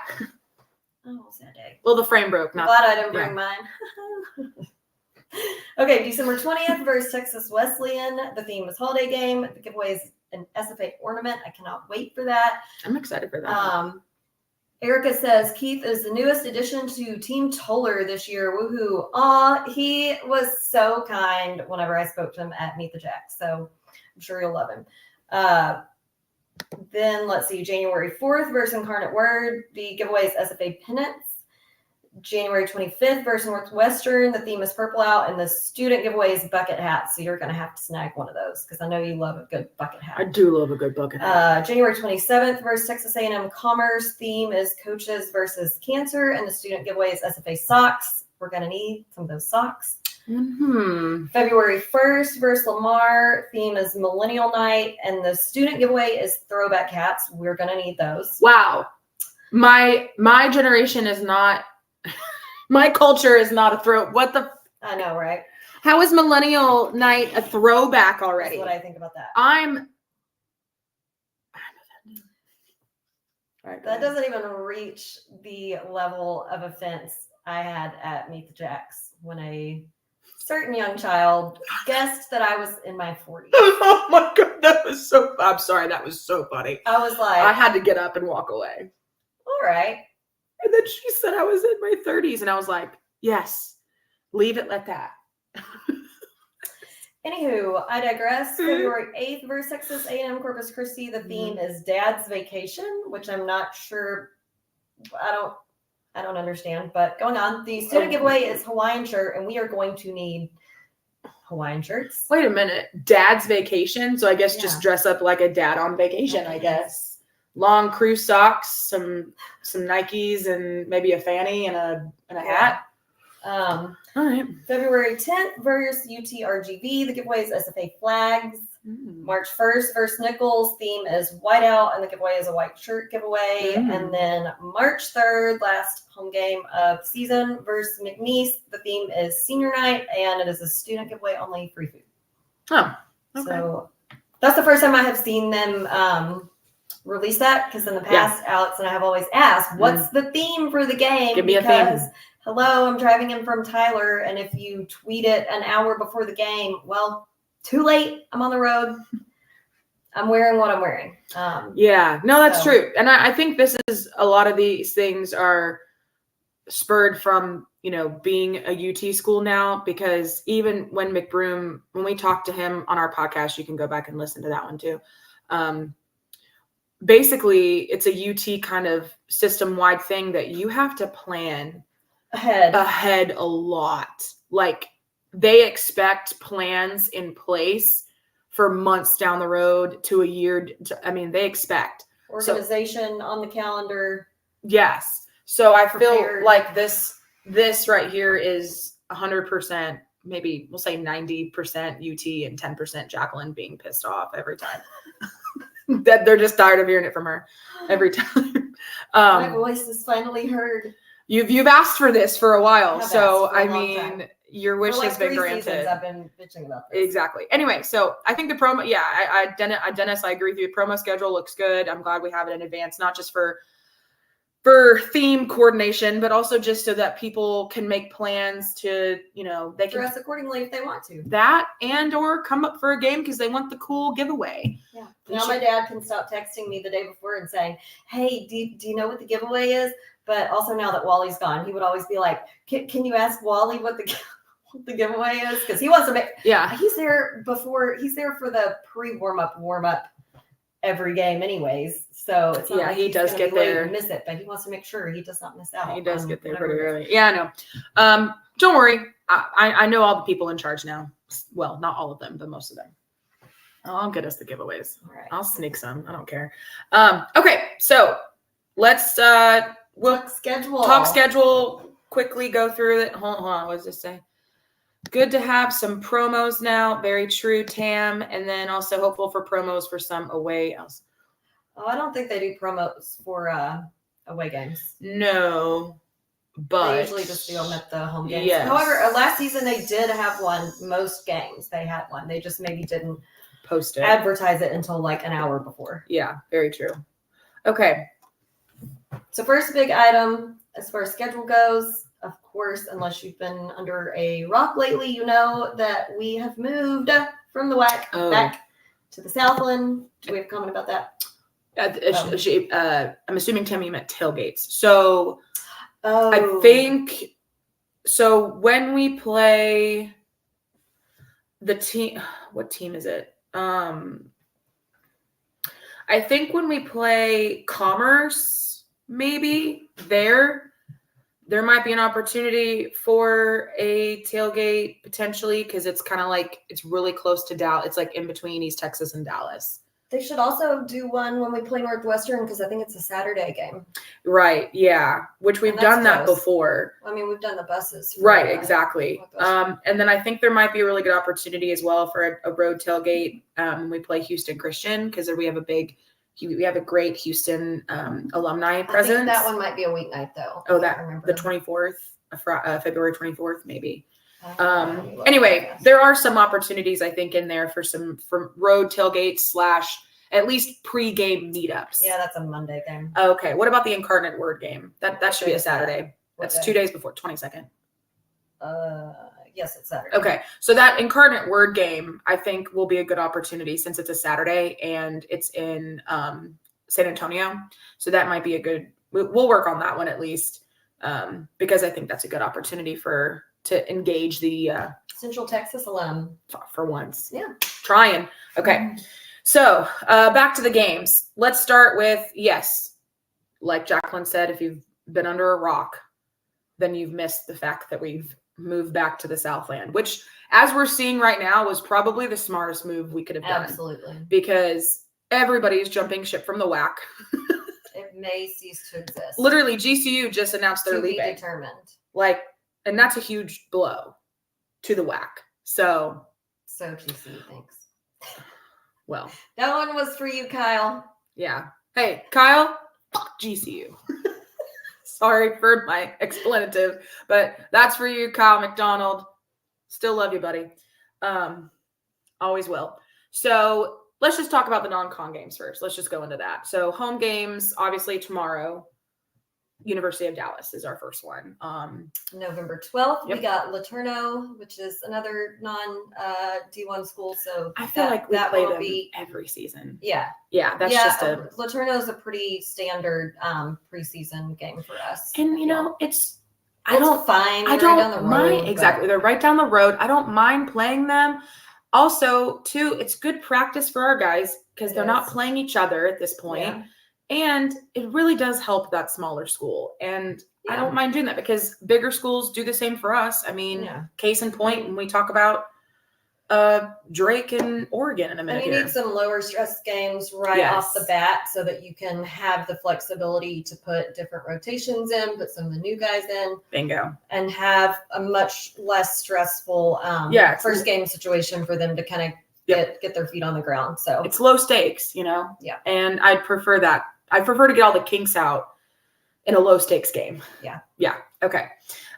Oh, sad day. Well, the frame broke. Glad I didn't bring mine. Okay, December 20th versus Texas Wesleyan. The theme is holiday game. The giveaway is an SFA ornament. I cannot wait for that. I'm excited for that. Erica says Keith is the newest addition to Team Toller this year. Woohoo. Aw, he was so kind whenever I spoke to him at Meet the Jacks. So I'm sure you'll love him. Then let's see, January 4th versus Incarnate Word. The giveaway is SFA pennants. January 25th versus Northwestern. The theme is purple out, and the student giveaway is bucket hats. So you're going to have to snag one of those because I know you love a good bucket hat. I do love a good bucket hat. January 27th versus Texas A&M Commerce. Theme is coaches versus cancer, and the student giveaway is SFA socks. We're going to need some of those socks. February 1st versus Lamar. Theme is Millennial Night, and the student giveaway is throwback hats. We're going to need those. Wow. My generation is not, my culture is not a throw. What the? I know, right? How is Millennial Night a throwback already? That's what I think about that. I'm that doesn't even reach the level of offense I had at Meet the Jacks when a certain young child guessed that I was in my 40s. Oh my God, I'm sorry, that was so funny. I was like, I had to get up and walk away. All right. And then she said I was in my 30s, and I was like, yes, leave it like that. Anywho, I digress. February 8th versus Texas A&M Corpus Christi. The theme is Dad's Vacation, which I'm not sure. I don't understand, but going on. The student giveaway is Hawaiian shirt, and we are going to need Hawaiian shirts. Wait a minute. Dad's Vacation? So I guess just dress up like a dad on vacation, I guess. long crew socks, some Nikes, and maybe a fanny and a hat. All right. February 10th versus UTRGV. The giveaway is SFA flags. March 1st versus Nichols. Theme is whiteout, and the giveaway is a white shirt giveaway. And then March 3rd, last home game of the season versus McNeese. The theme is senior night, and it is a student giveaway only, free food. Oh, okay. So that's the first time I have seen them release that, because in the past, Alex and I have always asked, what's the theme for the game? Give me a theme. Hello, I'm driving in from Tyler, and if you tweet it an hour before the game, well, too late. I'm on the road. I'm wearing what I'm wearing. That's true. And I think this is, a lot of these things are spurred from, being a UT school now, because even when we talked to him on our podcast, you can go back and listen to that one too. Basically, it's a UT kind of system-wide thing that you have to plan ahead a lot. Like, they expect plans in place for months down the road to a year. They expect organization on the calendar. Yes. So I feel like this right here is 100%, maybe we'll say 90% UT and 10% Jacqueline being pissed off every time. That they're just tired of hearing it from her every time. My voice is finally heard. You've asked for this for a while, so your wish has been granted. I've been bitching about this. Exactly. Anyway, so I think the promo, Dennis, I agree with you. Promo schedule looks good. I'm glad we have it in advance, not just for theme coordination, but also just so that people can make plans to, they can dress accordingly if they want to. That and or come up for a game because they want the cool giveaway. Yeah. Now my dad can stop texting me the day before and saying, "Hey, do you know what the giveaway is?" But also now that Wally's gone, he would always be like, "Can you ask Wally what the giveaway is?" Because he wants to make. Yeah. He's there for the warm up every game anyways. So it's not like he does get there. Miss it, but he wants to make sure he does not miss out. He does get there pretty early. Yeah, I know. Don't worry. I know all the people in charge now. Well, not all of them, but most of them. I'll get us the giveaways. All right. I'll sneak some. I don't care. Okay, so let's talk schedule. Quickly go through it. Hold on. What does this say? Good to have some promos now. Very true, Tam. And then also hopeful for promos for some away else. Oh, I don't think they do promos for away games. No, but they usually just do them at the home games. Yes. However, last season they did have one. Most games they had one. They just maybe didn't post it, advertise it until like an hour before. Yeah, very true. Okay. So first big item as far as schedule goes, of course, unless you've been under a rock lately, you know that we have moved from the WAC back to the Southland. Do we have a comment about that? I'm assuming, Tim, you meant tailgates. So I think, so when we play the team, what team is it? I think when we play Commerce, maybe there might be an opportunity for a tailgate potentially, because it's kind of like, it's really close to Dallas. It's like in between East Texas and Dallas. They should also do one when we play Northwestern, because I think it's a Saturday game. Right. Yeah. Which we've done that before. I mean, we've done the buses. Right. Exactly. And then I think there might be a really good opportunity as well for a road tailgate when we play Houston Christian, because we have a great Houston alumni presence. I think that one might be a weeknight though. Oh, the 24th, February 24th, maybe. Anyway, there are some opportunities I think in there for road tailgates / at least pre-game meetups. Yeah, that's a Monday game. Okay. What about the Incarnate Word game? That should be a Saturday. That's 2 days before 22nd. Yes, it's Saturday. Okay. So that Incarnate Word game, I think, will be a good opportunity since it's a Saturday and it's in San Antonio. So that might be we'll work on that one at least, because I think that's a good opportunity to engage the Central Texas alum for once. Yeah. Trying. Okay. So back to the games. Let's start with, yes, like Jacqueline said, if you've been under a rock, then you've missed the fact that we've moved back to the Southland, which, as we're seeing right now, was probably the smartest move we could have done. Absolutely. Because everybody's jumping ship from the WAC. It may cease to exist. Literally, GCU just announced they're to be leaving. determined. Like, and that's a huge blow to the WAC. So GCU thinks. Well, that one was for you, Kyle. Yeah. Hey, Kyle, fuck GCU. Sorry for my expletive, but that's for you, Kyle McDonald. Still love you, buddy. Always will. So let's just talk about the non-con games first. Let's just go into that. So home games, obviously tomorrow. University of Dallas is our first one. November 12th, Yep. we got Laterno, which is another non-D1 school. So I feel like we that play will them be every season. Yeah, that's just a Laterno is a pretty standard preseason game for us. And you know, it's fine. I don't down the road, mind exactly. They're right down the road. I don't mind playing them. Also, too, it's good practice for our guys because they're not playing each other at this point. Yeah. And it really does help that smaller school. And I don't mind doing that because bigger schools do the same for us. I mean, case in point, when we talk about Drake and Oregon in a minute. And you need some lower stress games right off the bat so that you can have the flexibility to put different rotations in, put some of the new guys in. Bingo. And have a much less stressful first game situation for them to kind of get their feet on the ground. So it's low stakes, you know? Yeah. And I'd prefer that. I prefer to get all the kinks out in a low stakes game. Yeah. Yeah. Okay.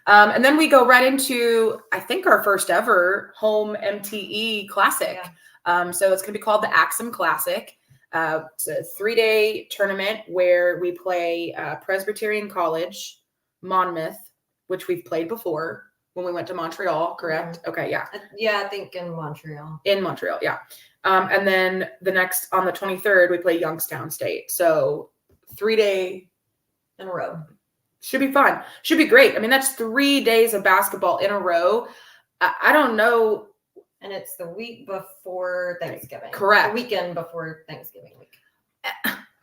And then we go right into, I think, our first ever home MTE Classic. Yeah. So it's going to be called the Axum Classic. It's a 3-day tournament where we play Presbyterian College, Monmouth, which we've played before when we went to Montreal, correct? Yeah. Okay, yeah. Yeah, I think in Montreal. In Montreal, yeah. And then on the 23rd, we play Youngstown State. So 3-day in a row. Should be fun. Should be great. I mean, that's 3 days of basketball in a row. I don't know. And it's the week before Thanksgiving. Correct. The weekend before Thanksgiving week.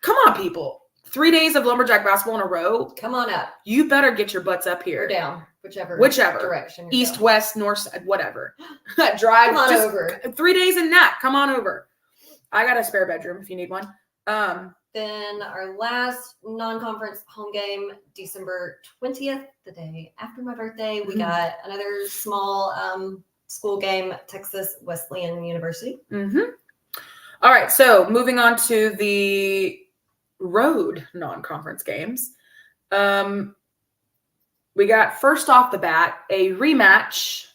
Come on, people. 3 days of Lumberjack basketball in a row. Come on up. You better get your butts up here. Or down. Whichever direction. East, west, north, side, whatever. Drive. Come on over. 3 days in that. Come on over. I got a spare bedroom if you need one. Then our last non-conference home game, December 20th, the day after my birthday, we got another small school game, Texas Wesleyan University. All right, so moving on to the road non-conference games. We got first off the bat a rematch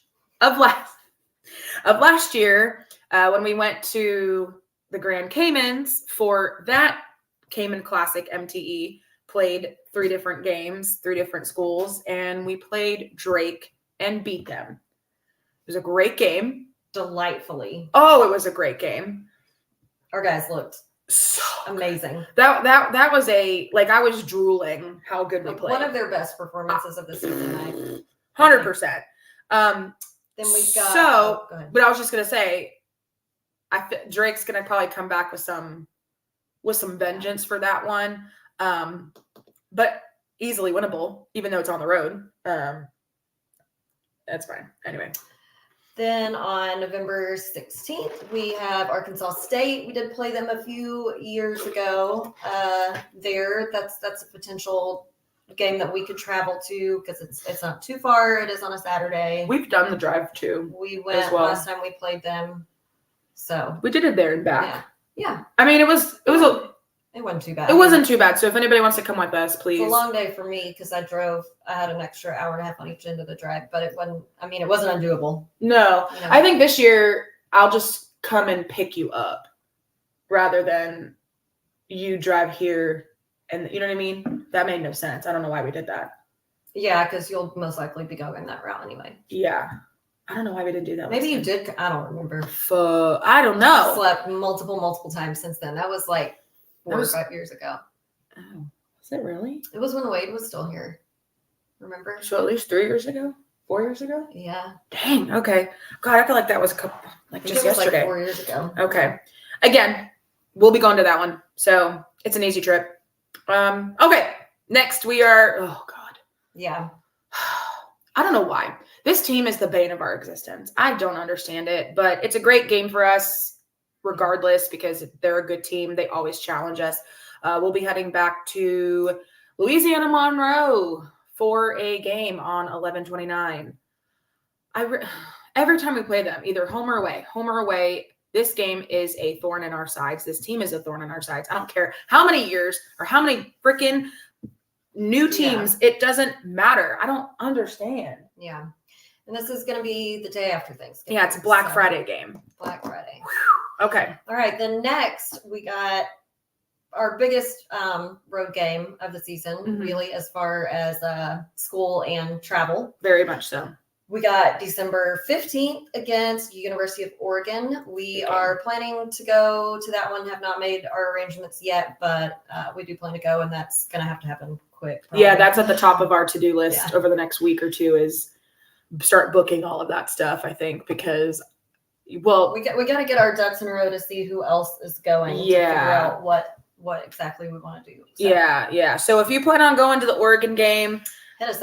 of last year when we went to the Grand Caymans for that Cayman Classic MTE. Played 3 different games, 3 different schools, and we played Drake and beat them. It was a great game. Delightfully. Oh, it was a great game. Our guys looked so amazing. That was I was drooling how good we played. One of their best performances of the season. 100%. Then we got. But I was just gonna say, Drake's gonna probably come back with some vengeance for that one. But easily winnable, even though it's on the road. That's fine. Anyway. Then on November 16th, we have Arkansas State. We did play them a few years ago there. That's a potential game that we could travel to because it's not too far. It is on a Saturday. We've done the drive too. We went last time we played them. So we did it there and back. Yeah. I mean, it wasn't too bad. It wasn't too bad. So if anybody wants to come with us, please. It's a long day for me because I had an extra hour and a half on each end of the drive, but it wasn't undoable. No, I think this year I'll just come and pick you up rather than you drive here. And you know what I mean? That made no sense. I don't know why we did that. Yeah, because you'll most likely be going that route anyway. Yeah. I don't know why we didn't do that. Maybe you did. I don't remember. I don't know. I slept multiple times since then. That was like 4 or 5 years ago. Oh, was it really? It was when Wade was still here. Remember? So at least 3 years ago? 4 years ago? Yeah. Dang. Okay. God, I feel like that was just yesterday. 4 years ago. Okay. Again, we'll be going to that one. So it's an easy trip. Okay. Next we are, oh God. Yeah. I don't know why. This team is the bane of our existence. I don't understand it, but it's a great game for us. regardless because they're a good team. They always challenge us. We'll be heading back to Louisiana Monroe for a game on 11/29. Every time we play them, either home or away, this game is a thorn in our sides. This team is a thorn in our sides. I don't care how many years or how many freaking new teams. It doesn't matter. I don't understand. Yeah. And this is going to be the day after Thanksgiving. Yeah, it's a Black Friday game. Black Friday. Okay. All right. Then next, we got our biggest road game of the season, really, as far as school and travel. Very much so. We got December 15th against University of Oregon. We are planning to go to that one, have not made our arrangements yet, but we do plan to go, and that's going to happen quick. Probably. Yeah, that's at the top of our to-do list over the next week or two is start booking all of that stuff, I think, because, well... We got to get our ducks in a row to see who else is going to figure out what exactly we want to do. So. Yeah. So if you plan on going to the Oregon game... Hit us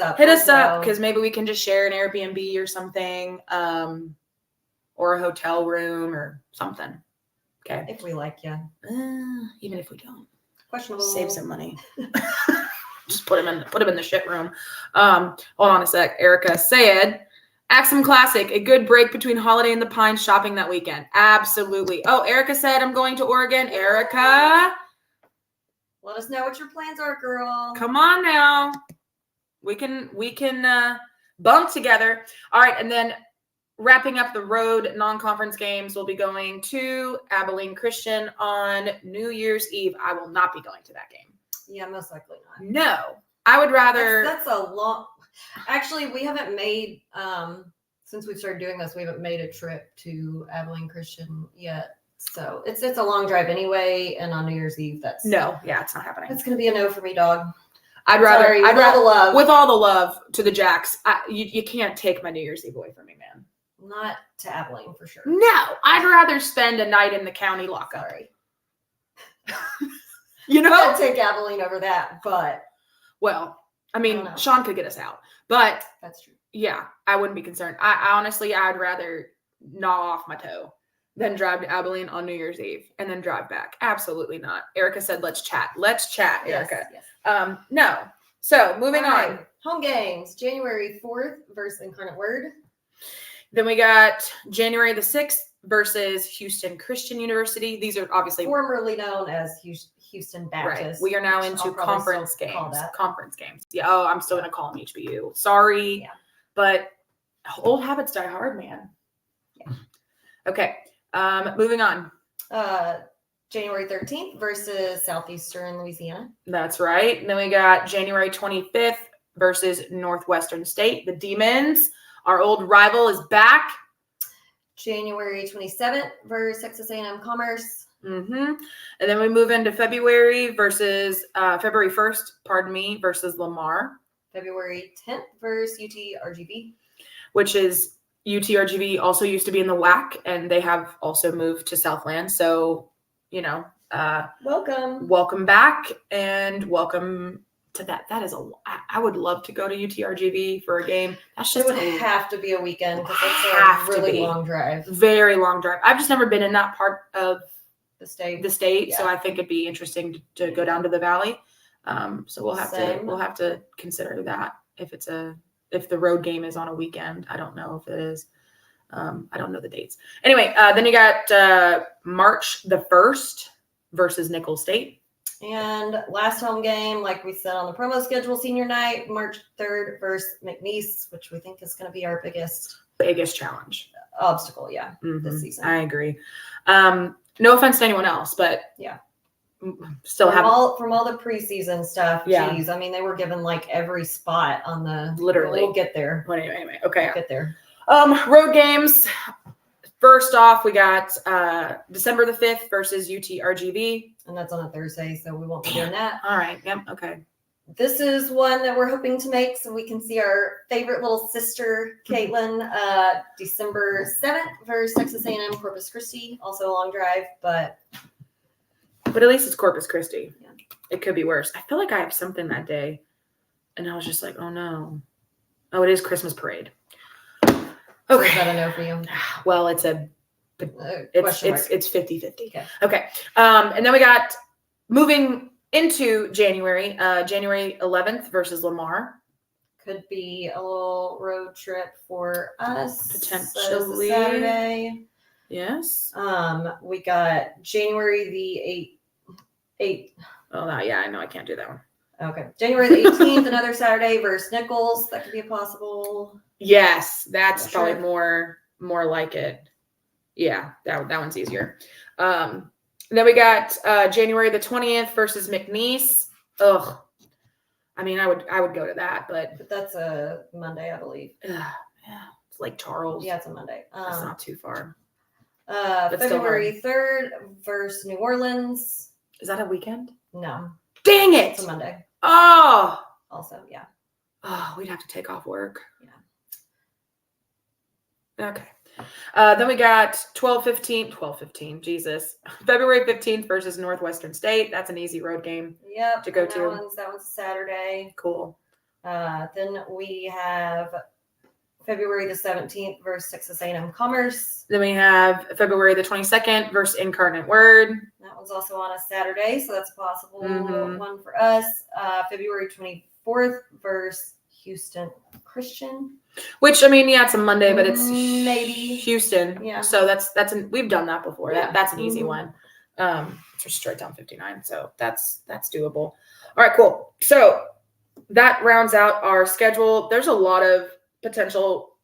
up because maybe we can just share an Airbnb or something, or a hotel room or something. Okay. If we like you. Even if we don't. Questionable. Save some money. Just put him in the shit room. Hold on a sec. Erica said, Axum Classic, a good break between Holiday and the Pines shopping that weekend. Absolutely. Oh, Erica said, I'm going to Oregon. Erica. Let us know what your plans are, girl. Come on now. We can bump together. All right, and then wrapping up the road non-conference games, we'll be going to Abilene Christian on New Year's Eve. I will not be going to that game. Yeah, most likely not. No, I would rather. That's a long. Actually, we haven't made since we started doing this. We haven't made a trip to Abilene Christian yet. So it's a long drive anyway, and on New Year's Eve, it's not happening. That's gonna be a no for me, dog. I'd rather love. With all the love to the Jacks, you can't take my New Year's Eve away from me, man. Not to Abilene for sure. No, I'd rather spend a night in the county lockup. Sorry. I'd take Abilene over that, but I mean, Sean could get us out, but that's true. Yeah, I wouldn't be concerned. I'd rather gnaw off my toe than drive to Abilene on New Year's Eve and then drive back. Absolutely not. Erica said, let's chat. Let's chat, Erica. Yes. No. So moving on. Home games, January 4th versus Incarnate Word. Then we got January the 6th versus Houston Christian University. These are obviously formerly known as Houston Baptist. Right. We are now into conference games. Conference games. Yeah. Oh, I'm still going to call them HBU. Sorry. Yeah. But old habits die hard, man. Yeah. Okay. Moving on. January 13th versus Southeastern Louisiana. That's right. And then we got January 25th versus Northwestern State. The Demons, our old rival, is back. January 27th versus Texas A&M Commerce. And then we move into February versus February 1st, versus Lamar. February 10th versus UTRGV. Which is UTRGV also used to be in the WAC, and they have also moved to Southland. So, welcome back and welcome to that. That is I would love to go to UTRGV for a game. That's just it would have to be a weekend because it's a really long drive. Very long drive. I've just never been in that part of the state. Yeah. So I think it'd be interesting to go down to the valley. So we'll have to consider that if the road game is on a weekend. I don't know if it is. I don't know the dates. Anyway, then you got March the 1st versus Nicholls State. And last home game, like we said on the promo schedule, senior night, March 3rd versus McNeese, which we think is going to be our biggest challenge. Obstacle, this season. I agree. No offense to anyone else, but yeah. Still from all the preseason stuff. Yeah. Geez, I mean, they were given like every spot on the. Literally, we'll get there. But anyway, okay. We'll get there. Road games. First off, we got December the 5th versus UTRGV, and that's on a Thursday, so we won't be doing that. All right. Yep. Okay. This is one that we're hoping to make so we can see our favorite little sister, Caitlin, December 7th versus Texas A&M Corpus Christi. Also a long drive, but at least it's Corpus Christi. Yeah. It could be worse. I feel like I have something that day, and I was just like, oh no. Oh, it is Christmas parade. Okay. So is that a no for you? Well, it's a It's 50-50. Okay. And then we got moving into January 11th versus Lamar. Could be a little road trip for us. Potentially. Saturday. Yes. We got January the 8th. Oh, yeah, I know I can't do that one. Okay. January the 18th, another Saturday versus Nichols. That could be a possible. Yes, that's probably Sure. more like it. Yeah, that one's easier. Then we got January the 20th versus McNeese. Ugh. I mean, I would go to that, but that's a Monday, I believe. Yeah, it's Lake Charles. Yeah, it's a Monday. It's not too far. February 3rd versus New Orleans. Is that a weekend? No. Dang it! It's a Monday. Oh. Also, yeah. Oh, we'd have to take off work. Yeah. Okay. Then we got 12-15, Jesus. February 15th versus Northwestern State. That's an easy road game. Yep. To go to. That one's Saturday. Cool. Then we have February the 17th versus Texas A&M Commerce. Then we have February the 22nd versus Incarnate Word. That one's also on a Saturday, so that's a possible Mhm. one for us. February 24th versus Houston Christian. Which, I mean, yeah, it's a Monday, but it's maybe Houston. Yeah. So we've done that before. Yeah. That's an easy Mhm. one. It's just straight down 59. So that's doable. All right, cool. So that rounds out our schedule. There's a lot of potential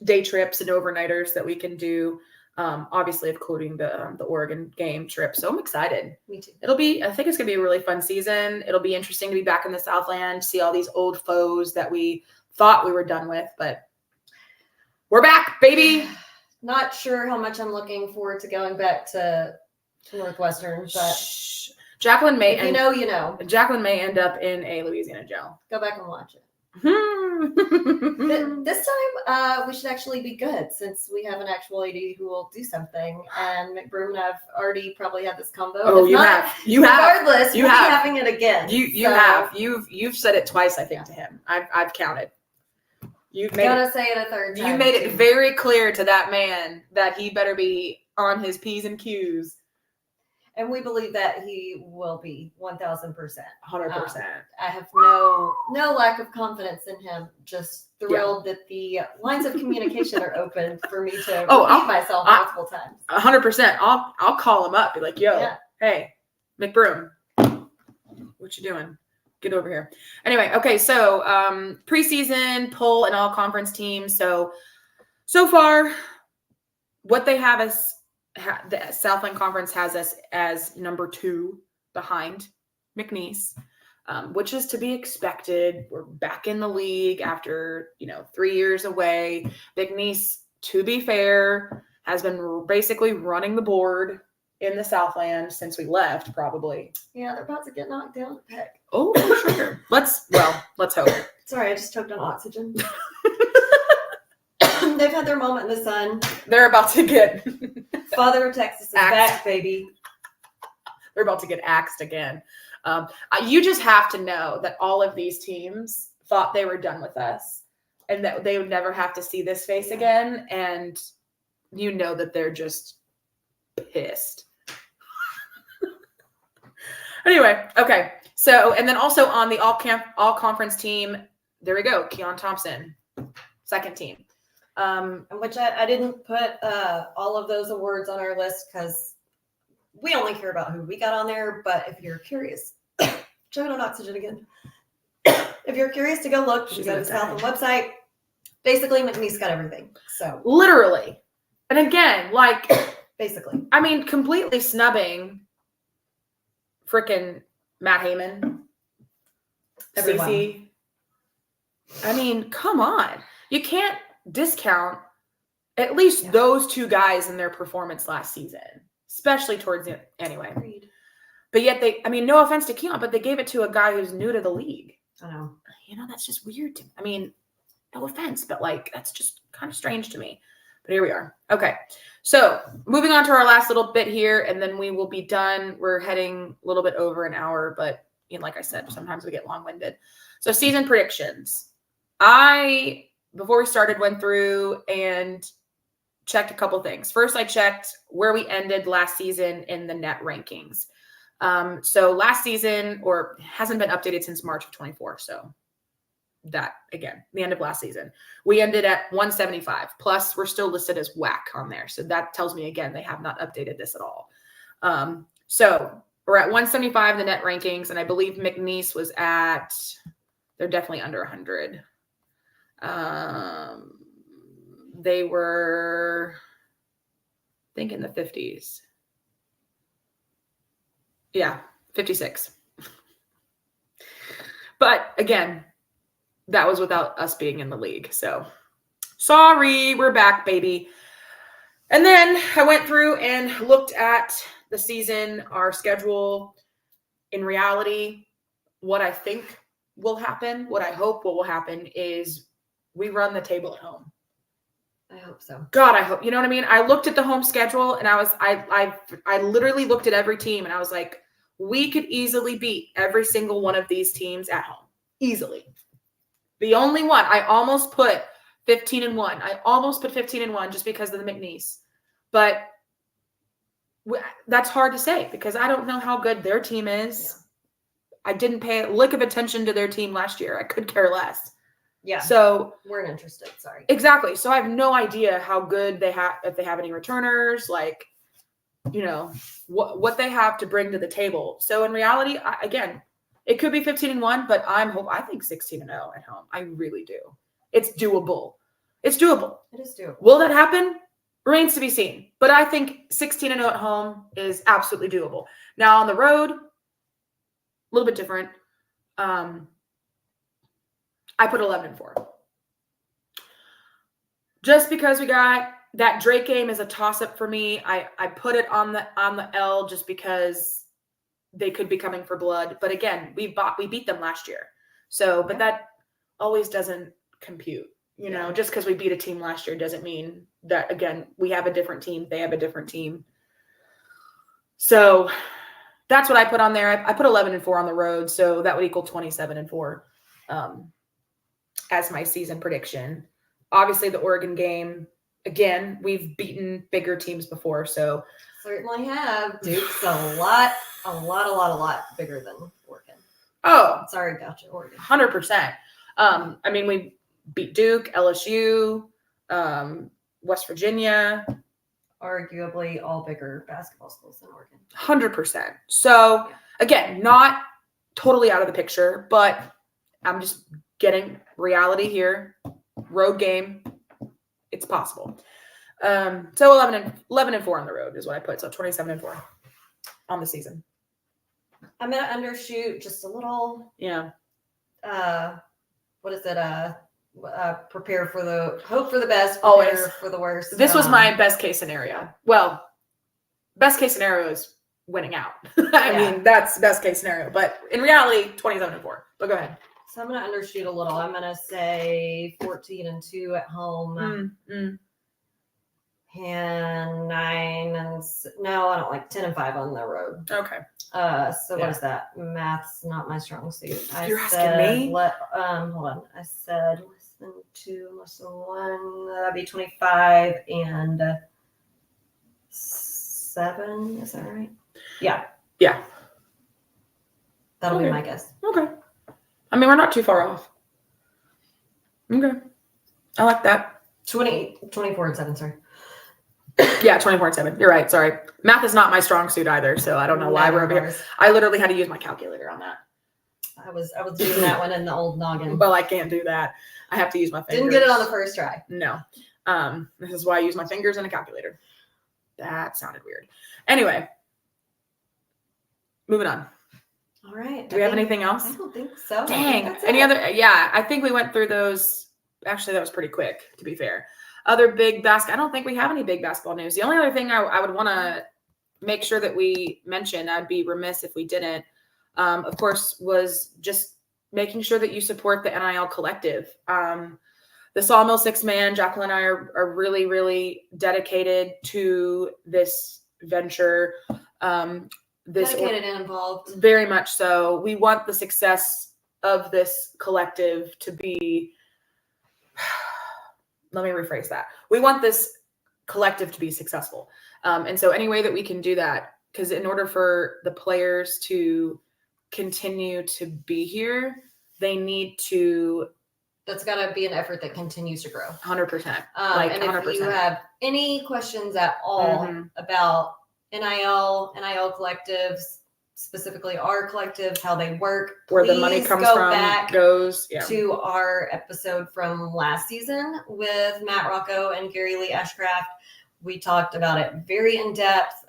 day trips and overnighters that we can do. Obviously, including the Oregon game trip. So I'm excited. Me too. I think it's gonna be a really fun season. It'll be interesting to be back in the Southland, see all these old foes that we thought we were done with, but we're back, baby. Not sure how much I'm looking forward to going back to Northwestern, but Shh. Jacqueline may if you know. Jacqueline may end up in a Louisiana jail. Go back and watch it. Hmm. This time, we should actually be good since we have an actual AD who will do something. And McBroom and I've already probably had this combo. Oh, you have. Regardless, You we'll have. be having it again. You have. You've said it twice, I think, to him. I've counted. You've made gotta say it a third time. You made it very clear to that man that he better be on his P's and Q's. And we believe that he will be 1,000%. 100%. I have no lack of confidence in him. Just thrilled that the lines of communication are open for me to repeat myself multiple times. 100%. I'll call him up. Be like, yo, hey, McBroom, what you doing? Get over here. Anyway, okay. So preseason poll and all conference teams. So far, what they have is the Southland Conference has us as number 2 behind McNeese, which is to be expected. We're back in the league after 3 years away. McNeese, to be fair, has been basically running the board in the Southland since we left, probably. Yeah, they're about to get knocked down a peg. Oh, for sure. Let's hope. Sorry, I just choked on oxygen. They've had their moment in the sun. They're about to get Father of Texas is back, baby. They're about to get axed again. You just have to know that all of these teams thought they were done with us and that they would never have to see this face again. And you know that they're just pissed. Anyway, okay. So, and then also on the all conference team, there we go. Keon Thompson, second team. Which I didn't put all of those awards on our list because we only care about who we got on there. But if you're curious, choking on oxygen again. If you're curious to go look, you go to the Southland website. Basically, McNeese got everything. So literally, and again, like basically, I mean, completely snubbing freaking Matt Heyman, Cece. I mean, come on, you can't discount at least those two guys in their performance last season, especially towards the anyway. Agreed. But yet no offense to Keon, but they gave it to a guy who's new to the league. I know. That's just weird to me. I mean, no offense, but that's just kind of strange to me. But here we are. Okay. So moving on to our last little bit here, and then we will be done. We're heading a little bit over an hour, but like I said, sometimes we get long-winded. So season predictions. Before we started, went through and checked a couple things. First, I checked where we ended last season in the net rankings. So last season, or hasn't been updated since March of 24. So that, again, the end of last season, we ended at 175. Plus, we're still listed as whack on there. So that tells me, again, they have not updated this at all. So we're at 175 in the net rankings, and I believe McNeese was at, they're definitely under 100. They were, I think, in the 50s. Yeah, 56. But again, that was without us being in the league. So sorry, we're back, baby. And then I went through and looked at the season, our schedule. In reality, what I think will happen, what I hope will happen is we run the table at home. I hope so. God, I hope. You know what I mean? I looked at the home schedule and I literally looked at every team and I was like, we could easily beat every single one of these teams at home. Easily. The only one, I almost put 15-1. I almost put 15-1 just because of the McNeese. But that's hard to say because I don't know how good their team is. Yeah. I didn't pay a lick of attention to their team last year. I could care less. Yeah. So weren't interested. Sorry. Exactly. So I have no idea how good they have, if they have any returners, like, you know, what they have to bring to the table. So in reality, again, it could be 15-1, but I think 16-0 at home. I really do. It's doable. It's doable. It is doable. Will that happen? Remains to be seen. But I think 16-0 at home is absolutely doable. Now on the road, a little bit different. I put 11-4. Just because we got that Drake game is a toss-up for me. I put it on the L just because they could be coming for blood. But again, we beat them last year. So, but that always doesn't compute. You know, just because we beat a team last year doesn't mean that, again, we have a different team. They have a different team. So that's what I put on there. I put 11-4 on the road. So that would equal 27-4 as my season prediction. Obviously, the Oregon game, again, we've beaten bigger teams before. So certainly have. Duke's a lot bigger than Oregon. Oh, sorry about you, Oregon. 100%. I mean, we beat Duke, LSU, West Virginia. Arguably all bigger basketball schools than Oregon. 100%. So, again, not totally out of the picture, but I'm just getting reality here. Road game. It's possible. So 11-4 on the road is what I put. So 27-4 on the season. I'm going to undershoot just a little. Yeah. What is it? Prepare for the hope for the best, prepare always for the worst. This was my best case scenario. Well, best case scenario is winning out. I mean, that's best case scenario. But in reality, 27-4. But go ahead. So I'm going to undershoot a little. I'm going to say 14-2 at home. And 10-5 on the road. Okay. So what is that? Math's not my strong suit. You're asking me? Hold on. I said less than 2, less than 1. That'd be 25 and 7. Is that right? Yeah. Yeah. That'll be my guess. Okay. I mean, we're not too far off. Okay. I like that. 24-7, sorry. Yeah, 24-7. You're right. Sorry. Math is not my strong suit either, so I don't know why we're over here. I literally had to use my calculator on that. I was doing that one in the old noggin. Well, I can't do that. I have to use my fingers. Didn't get it on the first try. No. This is why I use my fingers and a calculator. That sounded weird. Anyway, moving on. All right. Do we have anything else? I don't think so. Dang. Any other? Yeah, I think we went through those. Actually, that was pretty quick, to be fair. Other big I don't think we have any big basketball news. The only other thing I would want to make sure that we mention, I'd be remiss if we didn't, of course, was just making sure that you support the NIL collective. The Sawmill 6-man, Jacqueline and I are really, really dedicated to this venture. Dedicated and involved. Very much so. We want the success of this collective to be, let me rephrase that. We want this collective to be successful. And so any way that we can do that, because in order for the players to continue to be here, they need to. That's got to be an effort that continues to grow. 100%. And 100%. if you have any questions at all about NIL collectives, specifically our collectives, how they work, where the money comes from, back goes to our episode from last season with Matt Rocco and Gary Lee Ashcraft. We talked about it very in depth.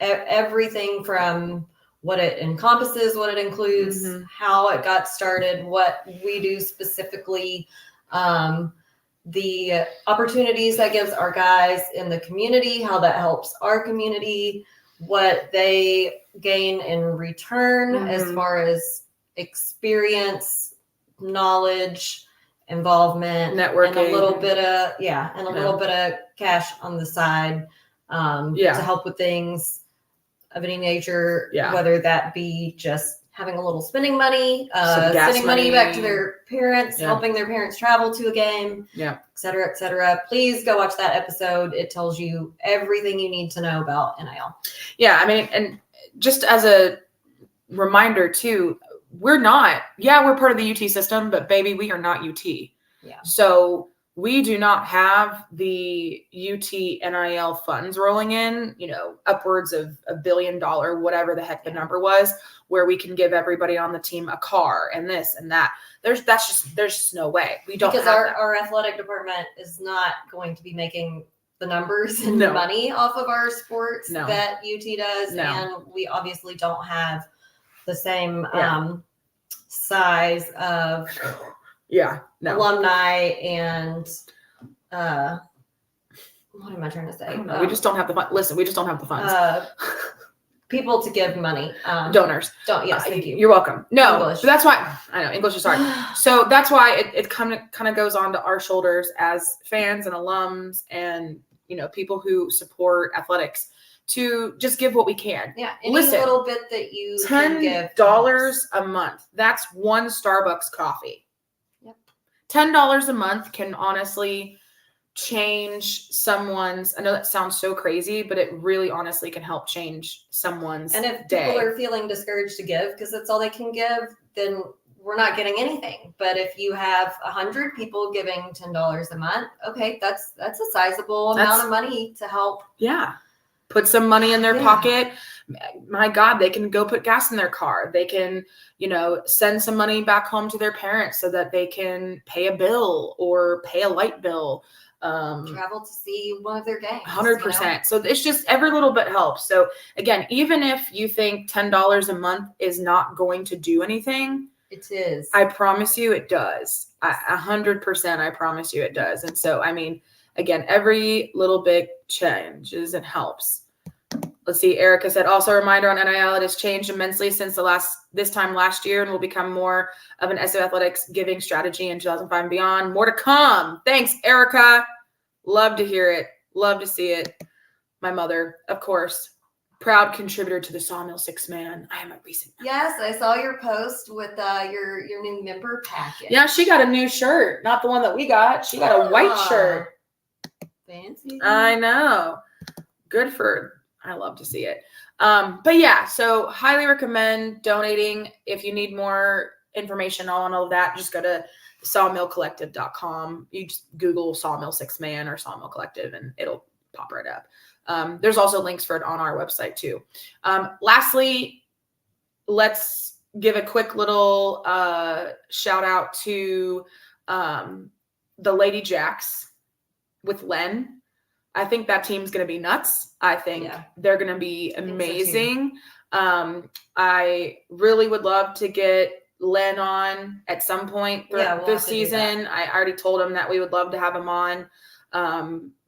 Everything from what it encompasses, what it includes, how it got started, what we do specifically, the opportunities that gives our guys in the community, how that helps our community, what they gain in return as far as experience, knowledge, involvement, networking, and a little bit of little bit of cash on the side to help with things of any nature, whether that be just having a little spending money, sending money back to their parents, helping their parents travel to a game, et cetera, et cetera. Please go watch that episode. It tells you everything you need to know about NIL. Yeah, I mean, and just as a reminder too, we're part of the UT system, but baby, we are not UT. Yeah. So we do not have the UT NIL funds rolling in, upwards of $1 billion, whatever the heck the number was, where we can give everybody on the team a car and this and that. There's just no way. We don't, because our athletic department is not going to be making the numbers and the money off of our sports that UT does. And we obviously don't have the same size of alumni and what am I trying to say? We just don't have the fun. Listen, we just don't have the funds. People to give money. Donors. Yes, thank you. You're welcome. No, English. So that's why I know English is hard. So that's why it kind of goes on to our shoulders as fans and alums and people who support athletics to just give what we can. Yeah, any little bit that you can give. $10 a month. That's one Starbucks coffee. Yep. $10 a month can honestly change someone's. I know that sounds so crazy, but it really honestly can help change someone's day. And if people are feeling discouraged to give because that's all they can give, then we're not getting anything. But if you have 100 people giving $10 a month, okay, that's a sizable amount of money to help. Yeah. Put some money in their pocket. My God, they can go put gas in their car. They can, send some money back home to their parents so that they can pay a bill or pay a light bill. Travel to see one of their games. 100%. So it's just every little bit helps. So again, even if you think $10 a month is not going to do anything, it is. I promise you it does. 100%. I promise you it does. And so, I mean, again, every little bit changes and helps. Let's see. Erica said, also a reminder on NIL, it has changed immensely since this time last year and will become more of an SO Athletics giving strategy in 2005 and beyond. More to come. Thanks, Erica. Love to hear it. Love to see it. My mother, of course, proud contributor to the Sawmill 6-man. I am a recent member. Yes, I saw your post with your new member package. Yeah, she got a new shirt. Not the one that we got. She got a white shirt. Fancy. I know. Good for her. I love to see it. But yeah, so highly recommend donating. If you need more information on all of that, just go to sawmillcollective.com. You just Google Sawmill 6-man or Sawmill Collective and it'll pop right up. There's also links for it on our website too. Lastly, let's give a quick little shout out to the Lady Jacks with Len. I think that team's going to be nuts. I think they're going to be amazing. I really would love to get Len on at some point throughout this season. I already told him that we would love to have him on. I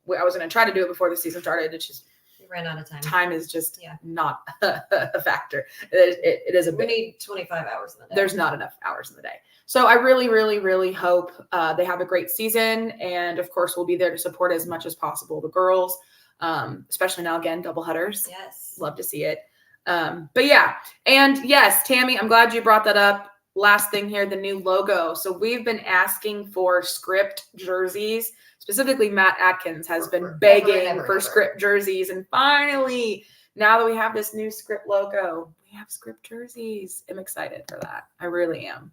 was going to try to do it before the season started. It's just ran out of time. Time is just not a factor. It is a bit. We need 25 hours in the day. There's not enough hours in the day. So I really, really, really hope they have a great season. And of course, we'll be there to support as much as possible the girls, especially now, again, double headers. Yes. Love to see it. But yeah. And yes, Tammy, I'm glad you brought that up. last thing here, the new logo. So we've been asking for script jerseys. Specifically, Matt Atkins has been begging for script jerseys. And finally, now that we have this new script logo, we have script jerseys. I'm excited for that. I really am.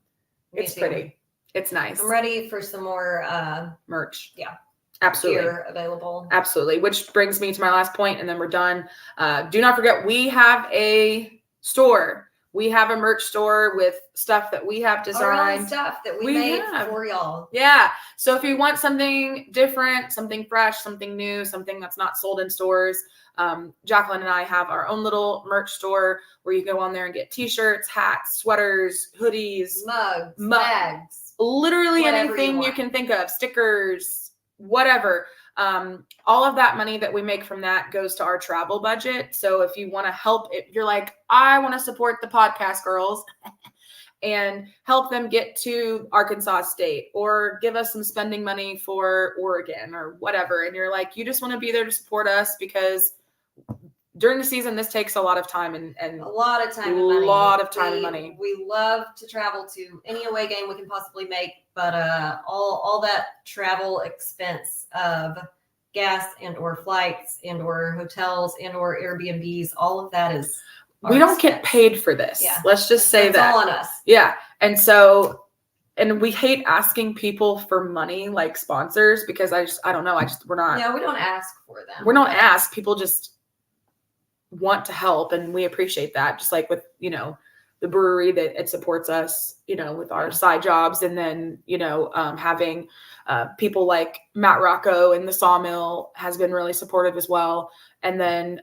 It's pretty. It's nice. I'm ready for some more merch. Yeah. Absolutely. Gear available. Absolutely. Which brings me to my last point, and then we're done. Do not forget, we have a store. We have a merch store with stuff that we have designed. Our own stuff that we made for y'all. Yeah. So if you want something different, something fresh, something new, something that's not sold in stores, Jacqueline and I have our own little merch store where you go on there and get t-shirts, hats, sweaters, hoodies, mugs, bags, literally anything you can think of, stickers, whatever. All of that money that we make from that goes to our travel budget. So if you want to help, if you're like, I want to support the podcast girls and help them get to Arkansas State, or give us some spending money for Oregon or whatever, and you're like, you just want to be there to support us, because during the season, this takes a lot of time and a lot of time and money. We love to travel to any away game we can possibly make, but all that travel expense of gas and or flights and or hotels and or Airbnbs, all of that is we don't get paid for this. Yeah. Let's just say that's all on us. Yeah. And so, and we hate asking people for money, like sponsors, because I don't know. We're not. Yeah, we don't ask for them. We're not asked. People just want to help, and we appreciate that. Just like with, the brewery, that it supports us, with our side jobs. And then, having people like Matt Rocco and the Sawmill has been really supportive as well. And then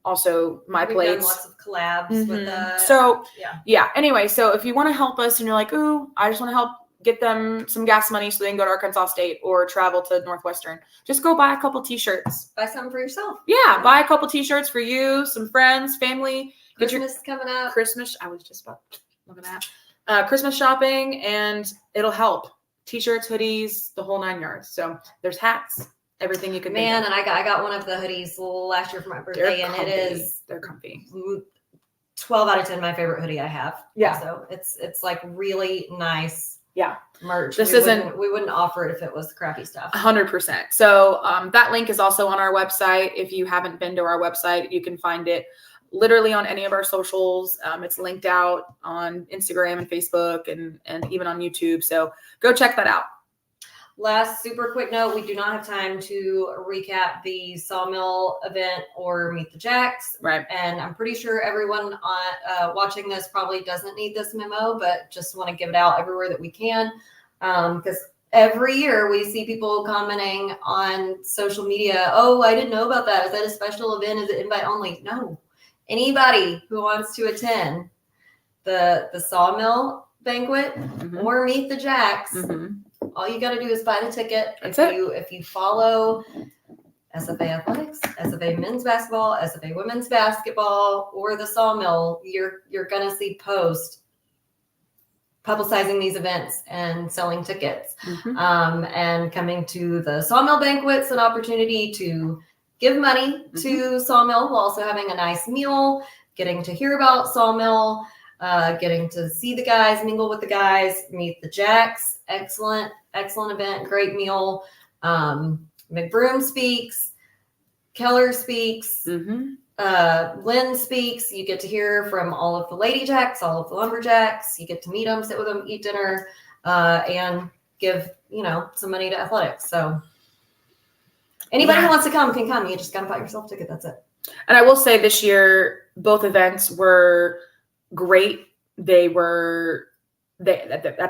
also My We've Plates. done lots of collabs with So yeah. Anyway, so if you want to help us and you're like, ooh, I just want to help get them some gas money so they can go to Arkansas State or travel to Northwestern, just go buy a couple t-shirts. Buy something for yourself. Yeah, buy a couple t-shirts for you, some friends, family. Christmas coming up. Christmas. I was just about looking at Christmas shopping, and it'll help. T-shirts, hoodies, the whole 9 yards. So there's hats, everything you can think of. And I got one of the hoodies last year for my birthday, They're comfy. 12 out of 10 my favorite hoodie I have. Yeah. So it's like really nice. Yeah. Merch. We wouldn't offer it if it was crappy stuff. 100%. So that link is also on our website. If you haven't been to our website, you can find it literally on any of our socials. It's linked out on Instagram and Facebook and even on YouTube. So go check that out. Last super quick note, we do not have time to recap the Sawmill event or Meet the Jacks. Right. And I'm pretty sure everyone on watching this probably doesn't need this memo, but just want to give it out everywhere that we can. Because every year we see people commenting on social media, oh, I didn't know about that. Is that a special event? Is it invite only? No. Anybody who wants to attend the Sawmill banquet or Meet the Jacks, all you got to do is buy the ticket. If you follow SFA Athletics, SFA Men's Basketball, SFA Women's Basketball, or the Sawmill, you're going to see posts publicizing these events and selling tickets. And coming to the Sawmill banquet's an opportunity to give money to Sawmill while also having a nice meal, getting to hear about Sawmill, getting to see the guys, mingle with the guys, Meet the Jacks. Excellent event, great meal. McBroom speaks, Keller speaks, Lynn speaks. You get to hear from all of the Lady Jacks, all of the Lumberjacks. You get to meet them, sit with them, eat dinner, and give, some money to athletics. So anybody who wants to come can come. You just got to buy yourself a ticket. That's it. And I will say this year, both events were great. At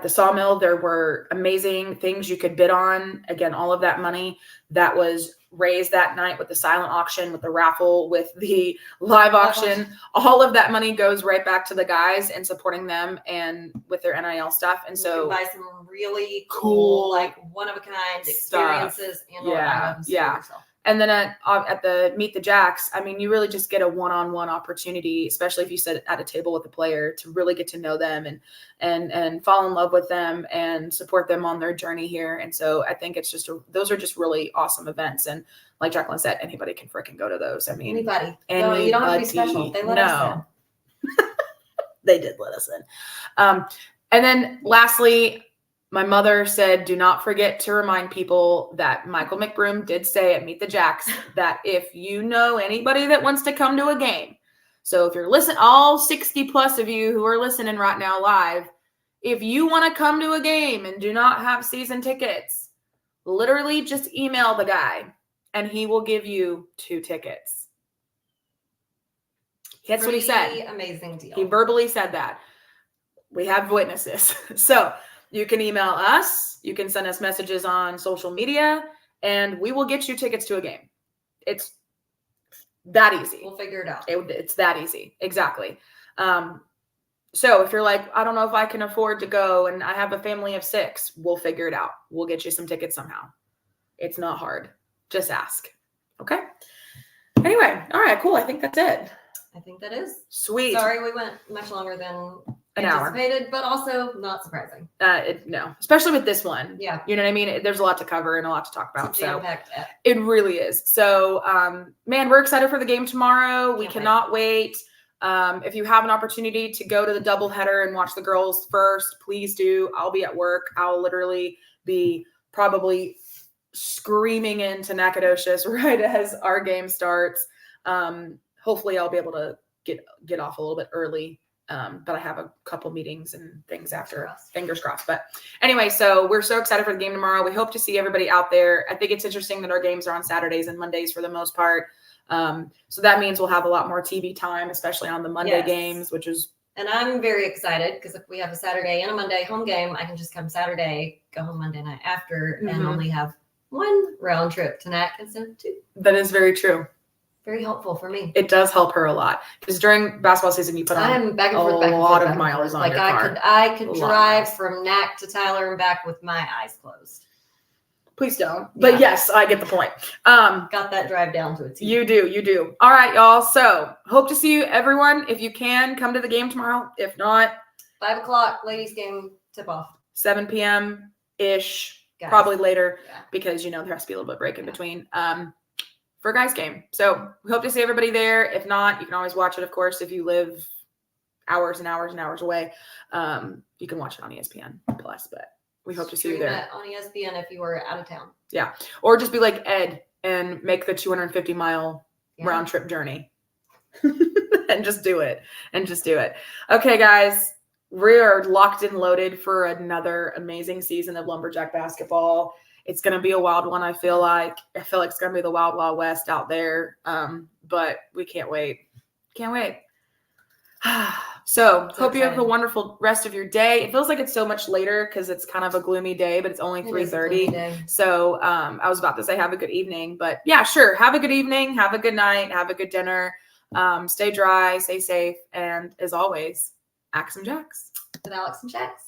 the Sawmill, there were amazing things you could bid on. Again, all of that money that was raised that night with the silent auction, with the raffle, with the live auction, all of that money goes right back to the guys and supporting them and with their NIL stuff. And so you can buy some really cool, like one of a kind experiences and items for yourself. And then at the Meet the Jacks, I mean, you really just get a one-on-one opportunity, especially if you sit at a table with a player, to really get to know them and fall in love with them and support them on their journey here. And so I think it's those are just really awesome events. And like Jacqueline said, anybody can freaking go to those. I mean, anybody. No, you don't have to be special. They let us in. They did let us in. And then lastly, my mother said, do not forget to remind people that Michael McBroom did say at Meet the Jacks that if you know anybody that wants to come to a game, so if you're listening, all 60 plus of you who are listening right now live, if you want to come to a game and do not have season tickets, literally just email the guy and he will give you 2 tickets. That's what he said. Amazing deal. He verbally said that. We have witnesses. So you can email us. You can send us messages on social media, and we will get you tickets to a game. It's that easy. We'll figure it out. It's that easy. Exactly. So if you're like, I don't know if I can afford to go and I have a family of 6, we'll figure it out. We'll get you some tickets somehow. It's not hard. Just ask. Okay. Anyway. All right, cool. I think that's it. I think that is. Sweet. Sorry, we went much longer than an hour. Anticipated, but also not surprising. No, especially with this one. Yeah. You know what I mean? There's a lot to cover and a lot to talk about. So jam-packed. It really is. So, man, we're excited for the game tomorrow. We cannot wait. If you have an opportunity to go to the doubleheader and watch the girls first, please do. I'll be at work. I'll literally be probably screaming into Nacogdoches right as our game starts. Hopefully I'll be able to get off a little bit early. But I have a couple meetings and things after. Fingers crossed. But anyway, so we're so excited for the game tomorrow. We hope to see everybody out there. I think it's interesting that our games are on Saturdays and Mondays for the most part. So that means we'll have a lot more TV time, especially on the Monday games, which is. And I'm very excited because if we have a Saturday and a Monday home game, I can just come Saturday, go home Monday night after, and only have 1 round trip to Nac instead of 2. That is very true. Very helpful for me. It does help her a lot because during basketball season, you put on a lot of miles on your car. I could drive from Nac to Tyler and back with my eyes closed. Please don't. But yes, I get the point. Got that drive down to a T. You do. All right, y'all. So hope to see you, everyone. If you can, come to the game tomorrow. If not, 5 o'clock, ladies game tip off. 7 p.m.-ish, probably later because, there has to be a little bit of break in between. For a guys game. So we hope to see everybody there. If not, you can always watch it, of course, if you live hours and hours and hours away. You can watch it on ESPN Plus, but we hope to see you there. On ESPN if you were out of town. Yeah. Or just be like Ed and make the 250-mile round trip journey. and just do it. Okay, guys. We are locked and loaded for another amazing season of Lumberjack basketball. It's going to be a wild one, I feel like. It's going to be the wild, wild west out there. But we can't wait. So hope you have a wonderful rest of your day. It feels like it's so much later because it's kind of a gloomy day, but it's only 3:30. So I was about to say have a good evening. But yeah, sure. Have a good evening. Have a good night. Have a good dinner. Stay dry. Stay safe. And as always, Axe and Jacks. With Alex and Jacks.